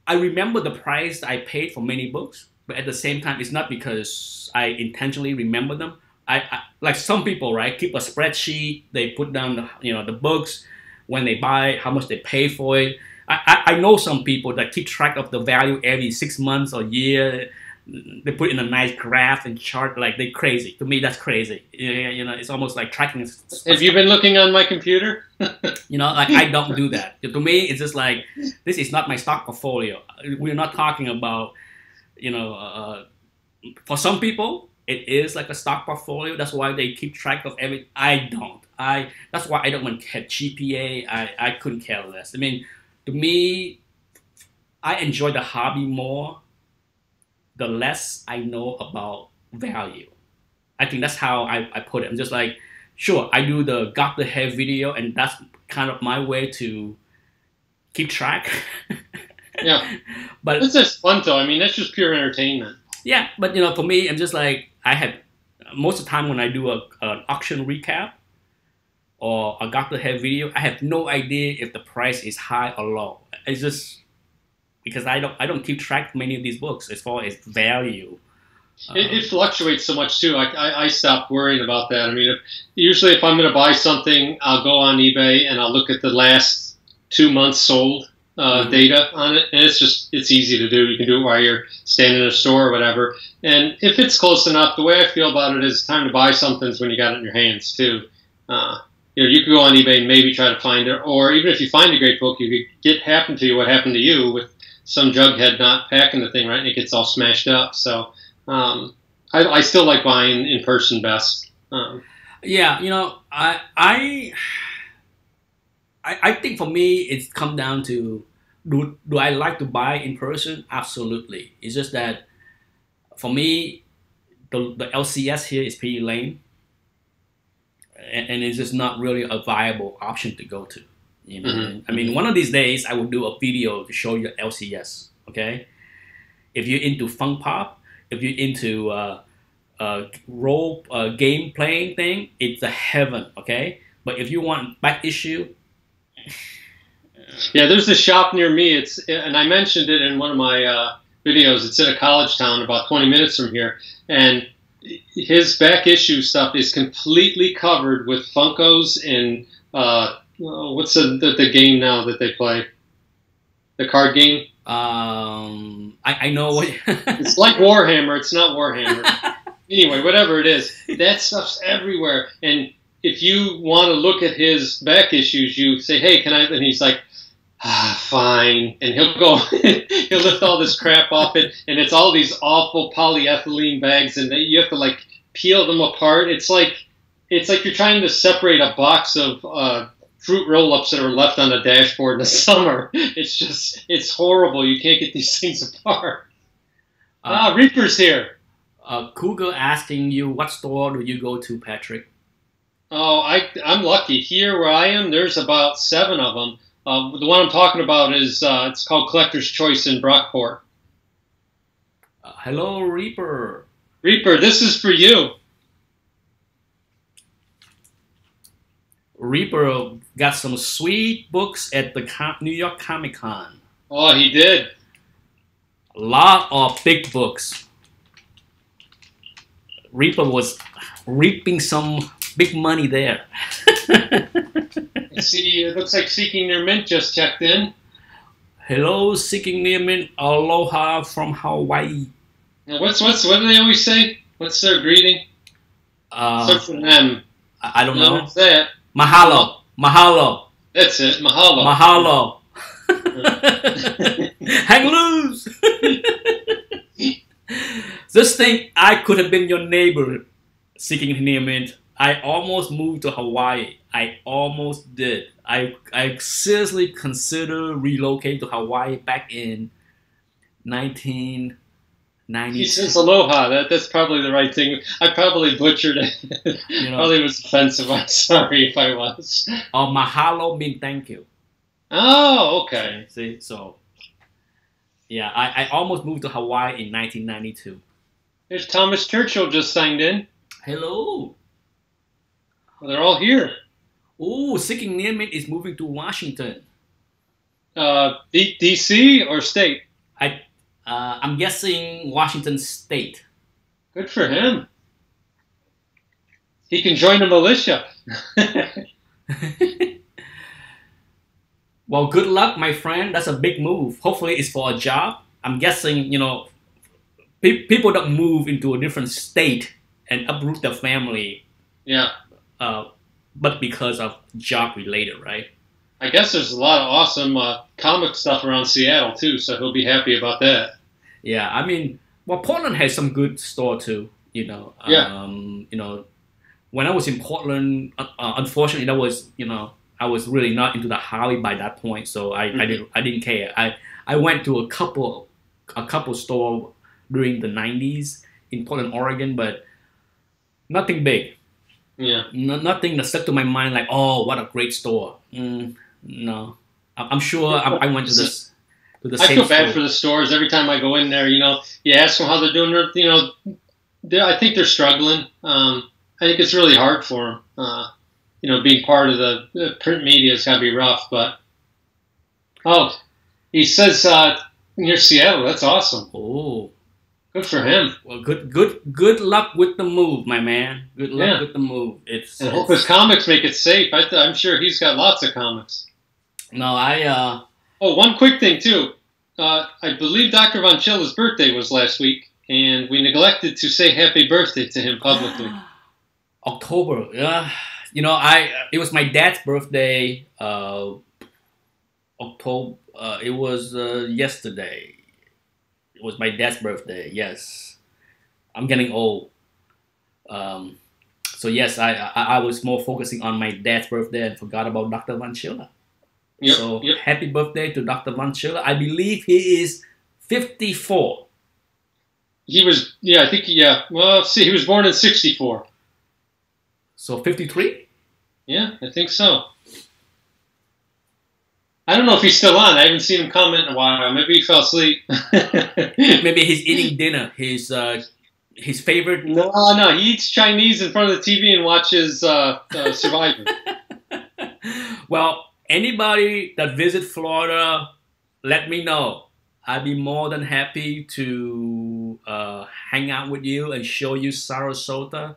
remember the price I paid for many books, but at the same time, it's not because I intentionally remember them. I like some people, right, keep a spreadsheet. They put down the books when they buy, how much they pay for it. I know some people that keep track of the value every 6 months or year. They put in a nice graph and chart, like they're crazy. To me, that's crazy. It's almost like tracking. Have you been looking on my computer? Like I don't do that. To me, it's just like, this is not my stock portfolio. We're not talking about, for some people, it is like a stock portfolio. That's why they keep track of every. I don't. That's why I don't want to have GPA. I couldn't care less. I mean, to me, I enjoy the hobby more the less I know about value. I think that's how I put it. I'm just like, sure, I do the got the hair video, and that's kind of my way to keep track. Yeah. But it's just fun though. I mean, that's just pure entertainment. Yeah, but for me, I'm just like, I had, most of the time when I do an auction recap or a got the hair video, I have no idea if the price is high or low. It's just because I don't keep track of many of these books as far as value. It fluctuates so much too. I stopped worrying about that. I mean, usually if I'm going to buy something, I'll go on eBay and I'll look at the last 2 months sold data on it, and it's easy to do. You can do it while you're standing in a store or whatever. And if it's close enough, the way I feel about it is time to buy something is when you got it in your hands too. You could go on eBay and maybe try to find it, or even if you find a great book, you could get happen to you what happened to you with some jughead not packing the thing right, and it gets all smashed up. So I still like buying in person best. Yeah, I think for me it's come down to, do I like to buy in person? Absolutely. It's just that for me the LCS here is pretty lame, and it's just not really a viable option to go to. I mean, one of these days I will do a video to show you LCS. Okay, if you're into funk pop, if you're into role game playing thing, it's a heaven. Okay, but if you want back issue, yeah, there's a shop near me. And I mentioned it in one of my videos. It's in a college town about 20 minutes from here, and his back issue stuff is completely covered with Funkos and what's the game now that they play? The card game? I know what. It's like Warhammer. It's not Warhammer. Anyway, whatever it is, that stuff's everywhere. And if you want to look at his back issues, you say, "Hey, can I?" And he's like, "Fine." And he'll go, he'll lift all this crap off it, and it's all these awful polyethylene bags, and you have to like peel them apart. It's like you're trying to separate a box of fruit roll-ups that are left on the dashboard in the summer. It's horrible. You can't get these things apart. Reaper's here. Cougar asking you, what store do you go to, Patrick? Oh, I'm lucky. Here where I am, there's about 7 of them. The one I'm talking about is it's called Collector's Choice in Brockport. Hello, Reaper. Reaper, this is for you. Reaper got some sweet books at the New York Comic Con. Oh, he did. A lot of big books. Reaper was reaping some big money there. See, it looks like Seeking Near Mint just checked in. Hello, Seeking Near Mint. Aloha from Hawaii. Now, what do they always say? What's their greeting? Starts with an M. I don't know. What's that? Mahalo. Mahalo. That's it. Mahalo. Mahalo. Hang loose. Just think I could have been your neighbor, Seeking Near Mint. I almost moved to Hawaii. I almost did. I seriously considered relocating to Hawaii back in 1990. He says aloha. That's probably the right thing. I probably butchered it. You know, Probably was offensive. I'm sorry if I was. Mahalo means thank you. Oh, okay. See, so yeah, I almost moved to Hawaii in 1992. There's Thomas Churchill just signed in. Hello. Well, they're all here. Oh, Seeking Near Mint is moving to Washington. D.C. or state? I'm guessing Washington State. Good for him. He can join the militia. Well, good luck, my friend. That's a big move. Hopefully, it's for a job. I'm guessing, people don't move into a different state and uproot their family. Yeah. But because of job related, right? I guess there's a lot of awesome comic stuff around Seattle too, so he'll be happy about that. Yeah, I mean, well, Portland has some good store too. Yeah. When I was in Portland, unfortunately, I was really not into the hobby by that point, so I didn't care. I went to a couple store during the 90s in Portland, Oregon, but nothing big. Yeah. Nothing that stuck to my mind like, oh, what a great store. No, I'm sure I went to this. I feel bad for the stores every time I go in there. You ask them how they're doing. I think they're struggling. I think it's really hard for them. Being part of the print media has got to be rough. But he says near Seattle. That's awesome. Oh, good for him. Well, good luck with the move, my man. Good luck with the move. I hope his comics make it safe. I'm sure he's got lots of comics. No, Oh, one quick thing too. I believe Dr. Von Chilla's birthday was last week, and we neglected to say happy birthday to him publicly. October. It was my dad's birthday. October. It was yesterday. It was my dad's birthday. Yes, I'm getting old. So yes, I was more focusing on my dad's birthday and forgot about Dr. Von Chilla. Yep. Happy birthday to Dr. Von Chilla. I believe he is 54. He was, I think, Well, see, he was born in 64. So 53? Yeah, I think so. I don't know if he's still on. I haven't seen him comment in a while. Maybe he fell asleep. Maybe he's eating dinner. His favorite. No, he eats Chinese in front of the TV and watches Survivor. Well, anybody that visits Florida, let me know. I'd be more than happy to hang out with you and show you Sarasota,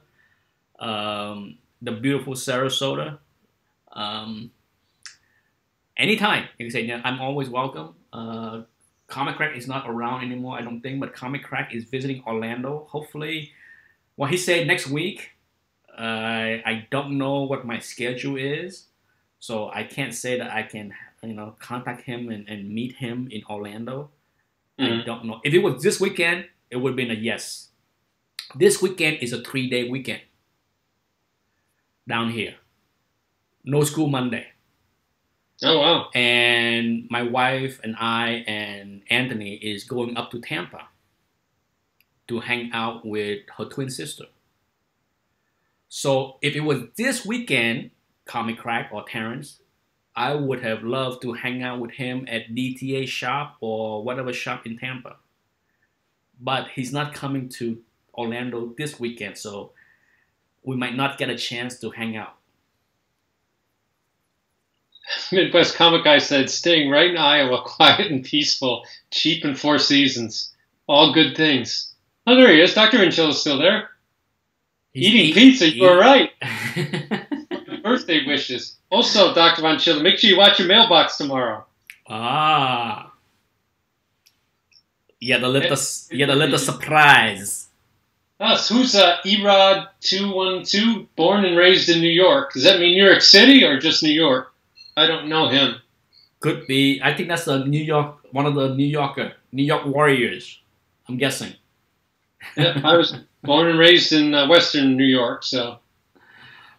the beautiful Sarasota. Anytime. You can say, I'm always welcome. Comic Crack is not around anymore, I don't think, but Comic Crack is visiting Orlando. Hopefully, he said next week. I don't know what my schedule is, so I can't say that I can, contact him and meet him in Orlando. I don't know. If it was this weekend, it would have been a yes. This weekend is a 3-day weekend down here. No school Monday. Oh, wow. And my wife and I and Anthony is going up to Tampa to hang out with her twin sister. So if it was this weekend, Comic Crack or Terrence, I would have loved to hang out with him at DTA shop or whatever shop in Tampa. But he's not coming to Orlando this weekend, so we might not get a chance to hang out. Midwest Comic Guy said, staying right in Iowa, quiet and peaceful, cheap and 4 seasons. All good things. Oh, there he is. Dr. Inchill is still there. Eating pizza, you were right. Birthday wishes. Also, Dr. Von Schiller, make sure you watch your mailbox tomorrow. Ah, yeah, the little surprise. Us, who's Erod 212, born and raised in New York? Does that mean New York City or just New York? I don't know him. Could be. I think that's one of the New York Warriors. I'm guessing. Yeah, I was born and raised in Western New York, so.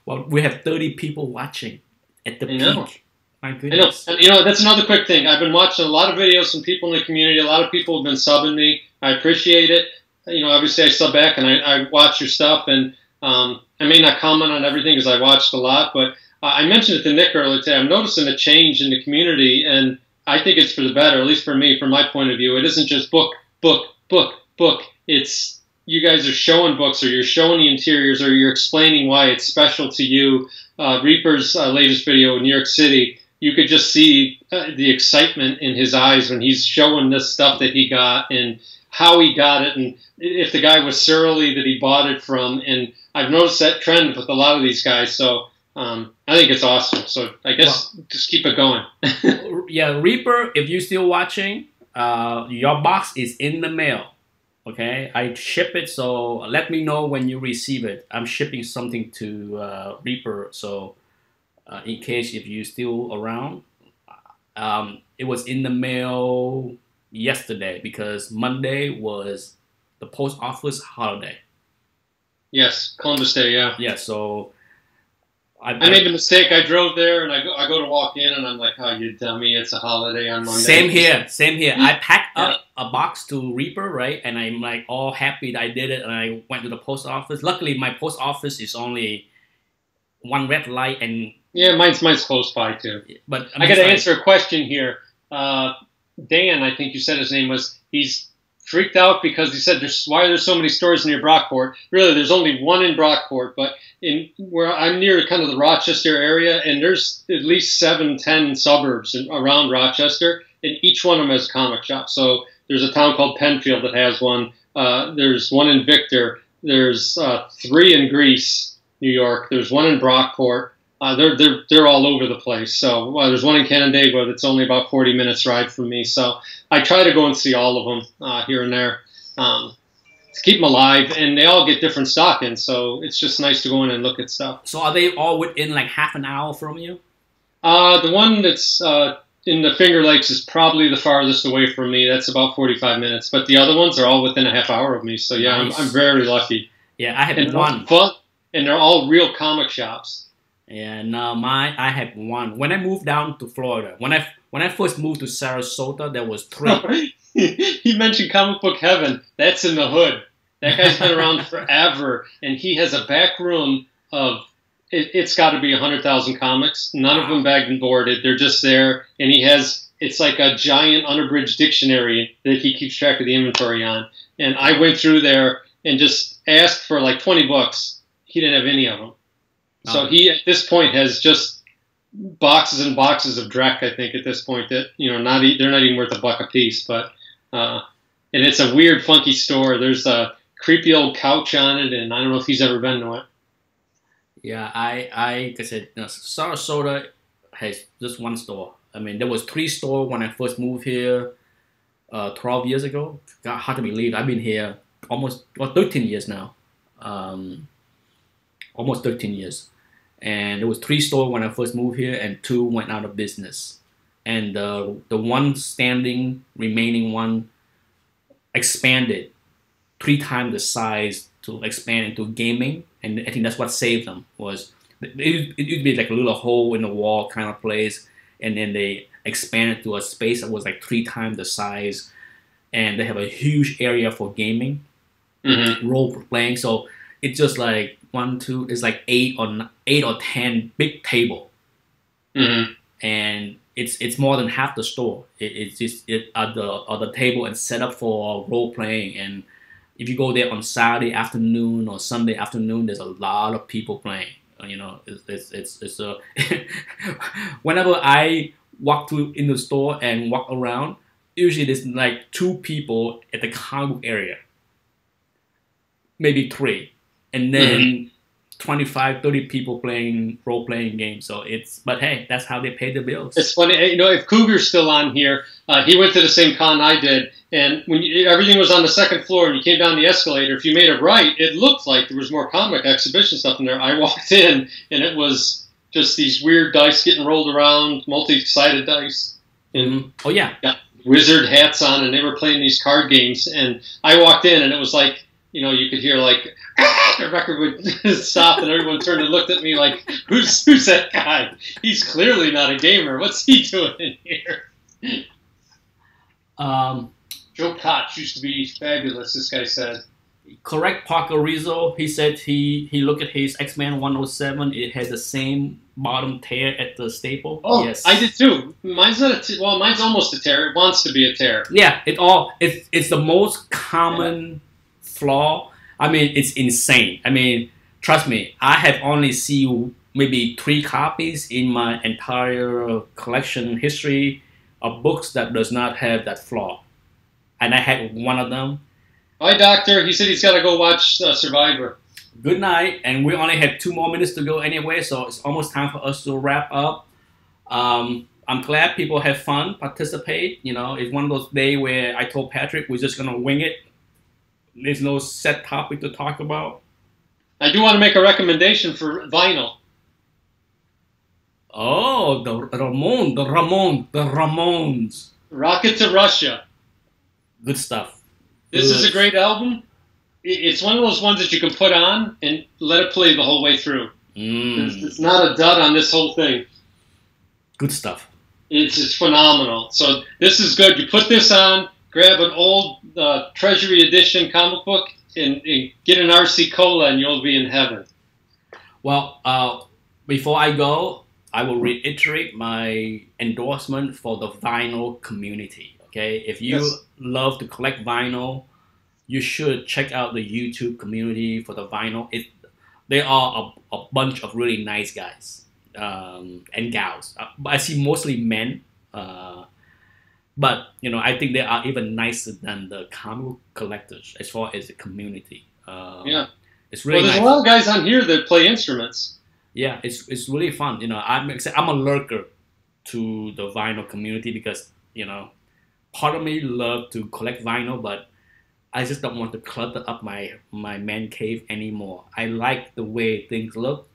Well, we have 30 people watching at the peak. My goodness. I know. And, that's another quick thing. I've been watching a lot of videos from people in the community. A lot of people have been subbing me. I appreciate it. Obviously I sub back and I watch your stuff, and I may not comment on everything because I watched a lot, but I mentioned it to Nick earlier today. I'm noticing a change in the community, and I think it's for the better, at least for me, from my point of view. It isn't just book, book, book, book. It's you guys are showing books, or you're showing the interiors, or you're explaining why it's special to you. Reaper's latest video in New York City, you could just see the excitement in his eyes when he's showing this stuff that he got and how he got it, and if the guy was surly that he bought it from. And I've noticed that trend with a lot of these guys, so I think it's awesome. So I guess just keep it going. Yeah, Reaper, if you're still watching, your box is in the mail. Okay, I ship it, so let me know when you receive it. I'm shipping something to Reaper, so in case if you're still around, it was in the mail yesterday because Monday was the post office holiday. Yes, Columbus Day, yeah. Yeah, so I made the mistake. I drove there and I go to walk in and I'm like, oh, you dummy, it's a holiday on Monday. Same here. I packed up a box to Reaper, right? And I'm like all happy that I did it, and I went to the post office. Luckily, my post office is only one red light, and yeah, mine's close by too. But I got to answer a question here. Dan, I think you said his name was. He's freaked out because he said, why are there so many stores near Brockport? Really, there's only one in Brockport, but where I'm near kind of the Rochester area, and there's at least 7-10 suburbs around Rochester, and each one of them has comic shops. So there's a town called Penfield that has one. There's one in Victor. There's 3 in Greece, New York. There's one in Brockport. They're all over the place. So there's one in Canandaigua that's only about 40 minutes ride from me. So I try to go and see all of them here and there to keep them alive, and they all get different stockings. So it's just nice to go in and look at stuff. So are they all within like half an hour from you? The one that's in the Finger Lakes is probably the farthest away from me. That's about 45 minutes. But the other ones are all within a half hour of me. So yeah, nice. I'm very lucky. Yeah, I have one. And they're all real comic shops. Yeah, no, I had one. When I moved down to Florida, when I first moved to Sarasota, there was 3. He mentioned Comic Book Heaven. That's in the hood. That guy's been around forever, and he has a back room of it's got to be 100,000 comics. None of them bagged and boarded. They're just there, and it's like a giant unabridged dictionary that he keeps track of the inventory on. And I went through there and just asked for like 20 books. He didn't have any of them. So he, at this point, has just boxes and boxes of Drek, I think, at this point, that, they're not even worth $1 a piece. But, and it's a weird, funky store. There's a creepy old couch on it, and I don't know if he's ever been to it. Yeah, I said, Sarasota has just one store. I mean, there was 3 stores when I first moved here 12 years ago. God, hard to believe. I've been here almost 13 years now. Almost 13 years. And there was 3 stores when I first moved here, and 2 went out of business. And the one remaining one expanded 3 times the size to expand into gaming. And I think that's what saved them. Was it would be like a little hole in the wall kind of place, and then they expanded to a space that was like 3 times the size, and they have a huge area for gaming, role playing. So it's just like 1, 2, it's like 8 or 10 big table, and it's more than half the store. It's just at the table and set up for role playing. And if you go there on Saturday afternoon or Sunday afternoon, there's a lot of people playing. It's whenever I walk in the store and walk around, usually there's like 2 people at the comic book area, maybe 3. and then 25, 30 people playing role-playing games. So but hey, that's how they pay the bills. It's funny, if Cougar's still on here, he went to the same con I did, and when everything was on the second floor and you came down the escalator, if you made it right, it looked like there was more comic exhibition stuff in there. I walked in, and it was just these weird dice getting rolled around, multi-sided dice. And oh, yeah. Got wizard hats on, and they were playing these card games, and I walked in, and it was like, you could hear like, the record would stop, and everyone turned and looked at me like, who's that guy? He's clearly not a gamer. What's he doing in here? Joe Koch used to be fabulous, this guy said. Correct, Parker Rizzo. He said he looked at his X-Men 107. It has the same bottom tear at the staple. Oh, yes. I did too. Mine's not mine's almost a tear. It wants to be a tear. Yeah, it's the most common flaw. I mean, it's insane. I mean, trust me, I have only seen maybe 3 copies in my entire collection history of books that does not have that flaw. And I had one of them. Hi, Doctor. He said he's got to go watch Survivor. Good night. And we only have 2 more minutes to go anyway, so it's almost time for us to wrap up. I'm glad people have fun, participate. It's one of those days where I told Patrick we're just going to wing it. There's no set topic to talk about. I do want to make a recommendation for vinyl. Oh, the Ramones. Rocket to Russia. Good stuff. This is a great album. It's one of those ones that you can put on and let it play the whole way through. It's not a dud on this whole thing. Good stuff. It's phenomenal. So this is good. You put this on, grab an old Treasury Edition comic book, and get an RC Cola, and you'll be in heaven. Well, before I go, I will reiterate my endorsement for the vinyl community. Okay, if you love to collect vinyl, you should check out the YouTube community for the vinyl. They are a bunch of really nice guys and gals. I see mostly men. But I think they are even nicer than the comic collectors as far as the community. It's really there's nice. A lot of guys on here that play instruments. Yeah, it's really fun. I'm a lurker to the vinyl community because part of me love to collect vinyl, but I just don't want to clutter up my man cave anymore. I like the way things look,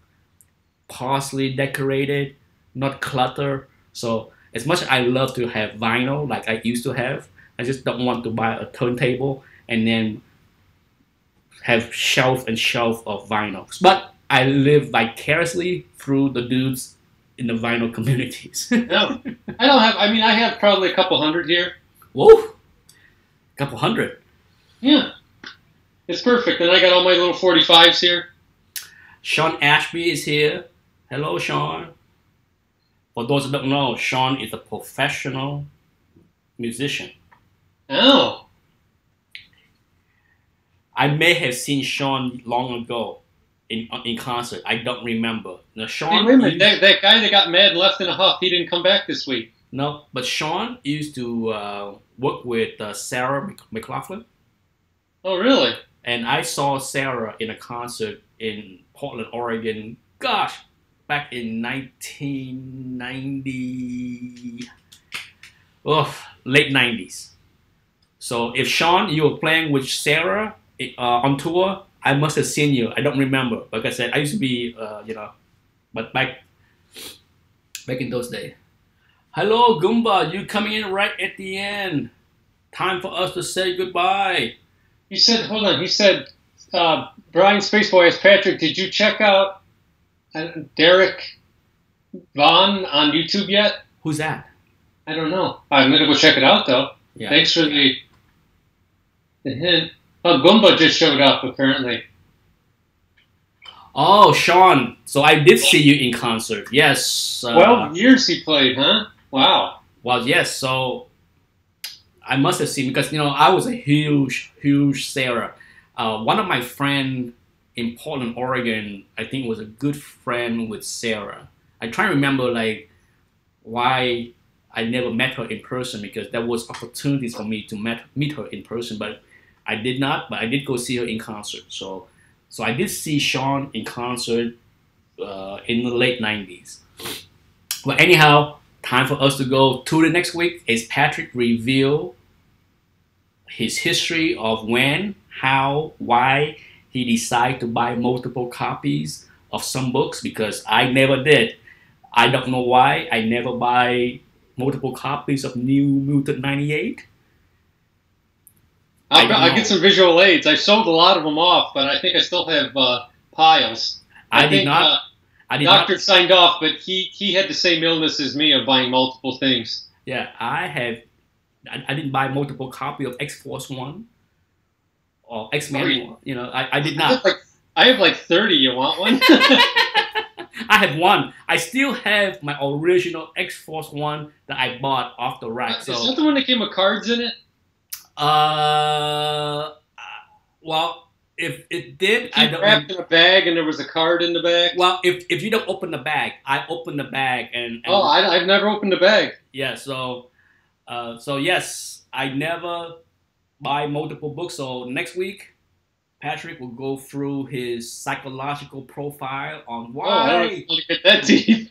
partially decorated, not clutter. So as much as I love to have vinyl like I used to have, I just don't want to buy a turntable and then have shelf and shelf of vinyls. But I live vicariously through the dudes in the vinyl communities. No, I have probably a couple hundred here. Whoa, couple hundred. Yeah, it's perfect. And I got all my little 45s here. Sean Ashby is here. Hello, Sean. For those who don't know, Sean is a professional musician. Oh. I may have seen Sean long ago in concert. I don't remember. Now, Sean. Hey, wait a minute. That guy that got mad and left in a huff, he didn't come back this week. No, but Sean used to work with Sarah McLachlan. Oh, really? And I saw Sarah in a concert in Portland, Oregon. Gosh, back in 1990, late 90s. So if Sean, you were playing with Sarah on tour, I must have seen you. I don't remember. Like I said, I used to be, but back in those days. Hello, Goomba. You coming in right at the end. Time for us to say goodbye. He said, hold on. He said, Brian Spaceboy asked Patrick, did you check out Derek Vaughn on YouTube yet? Who's that? I don't know. I'm going to go check it out, though. Yeah. Thanks for the hint. Oh, Goomba just showed up, apparently. Oh, Sean. So I did see you in concert. Yes. 12 years he played, huh? Wow. Well, yes. So I must have seen, because, I was a huge Sarah. One of my friends in Portland, Oregon, I think was a good friend with Sarah. I try to remember, why I never met her in person, because there was opportunities for me to meet her in person, but I did not. But I did go see her in concert. So So I did see Sean in concert in the late 90s. But anyhow, time for us to go to the next week. Is Patrick reveal his history of when, how, why he decided to buy multiple copies of some books, because I never did. I don't know why I never buy multiple copies of New Mutant 98. I'll get some visual aids. I sold a lot of them off, but I think I still have piles. I did not. Doctor signed off, but he had the same illness as me of buying multiple things. Yeah, I didn't buy multiple copy of X-Force 1 or X-Men 1. You know, I did not. I have like 30. You want one? I have one. I still have my original X-Force 1 that I bought off the rack. Is that the one that came with cards in it? Well, if it did, I don't. Wrapped in a bag, and there was a card in the bag. Well, if you don't open the bag, I open the bag, and oh, I've never opened the bag. Yeah, so yes, I never buy multiple books. So next week, Patrick will go through his psychological profile on why. Oh, I don't want to get that deep.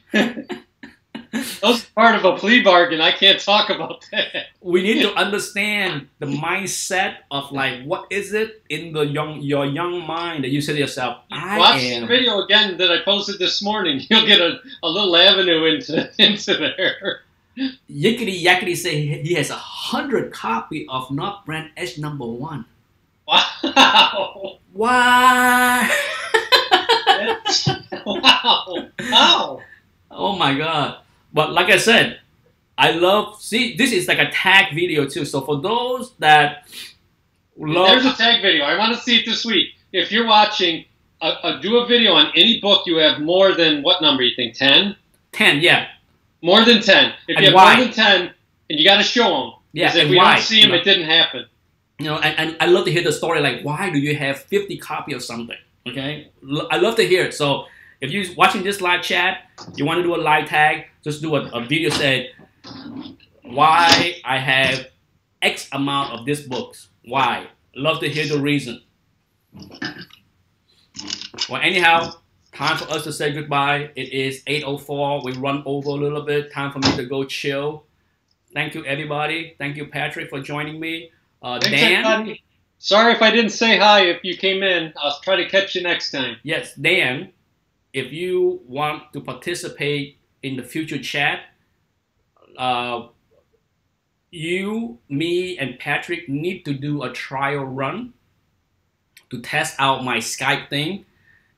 That's part of a plea bargain. I can't talk about that. We need to understand the mindset of like, what is it in your young mind that you say to yourself, Watch the video again that I posted this morning. You'll get a little avenue into there. Yickety Yakety say he has 100 copy of Not Brand Edge #1. Wow! Why? Wow! Wow! Oh my God! But like I said, I love. See, this is like a tag video too. So for those that love, there's a tag video. I want to see it this week. If you're watching, do a video on any book you have more than what number you think? 10? 10, yeah. More than 10. If you have more than 10, and you got to show them. Yeah, because if we don't see them, it didn't happen. You know, and I love to hear the story. Like, why do you have 50 copy of something? Okay, I love to hear it. So if you're watching this live chat, you want to do a live tag, just do a video say why I have X amount of these books. Why? Love to hear the reason. Well, anyhow, time for us to say goodbye. It is 8:04. We run over a little bit. Time for me to go chill. Thank you, everybody. Thank you, Patrick, for joining me. Dan? Everybody. Sorry if I didn't say hi if you came in. I'll try to catch you next time. Yes, Dan, if you want to participate in the future chat, you, me, and Patrick need to do a trial run to test out my Skype thing.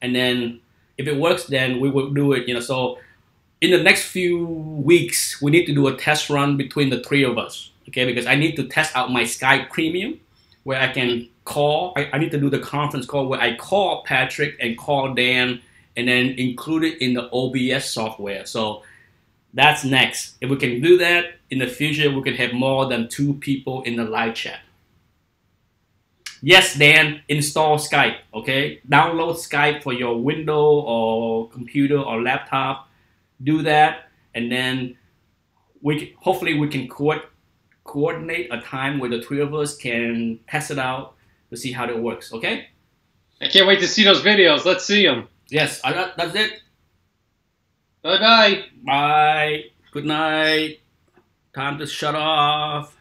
And then if it works, then we will do it. You know, so in the next few weeks, we need to do a test run between the three of us. Okay, because I need to test out my Skype Premium, where I can call. I need to do the conference call where I call Patrick and call Dan, and then include it in the OBS software. So that's next. If we can do that in the future, we can have more than 2 people in the live chat. Yes, Dan, install Skype. Okay, download Skype for your Windows or computer or laptop. Do that, and then hopefully we can coordinate a time where the 3 of us can test it out to see how it works, okay? I can't wait to see those videos. Let's see them. Yes, that's it. Bye-bye. Bye. Good night. Time to shut off.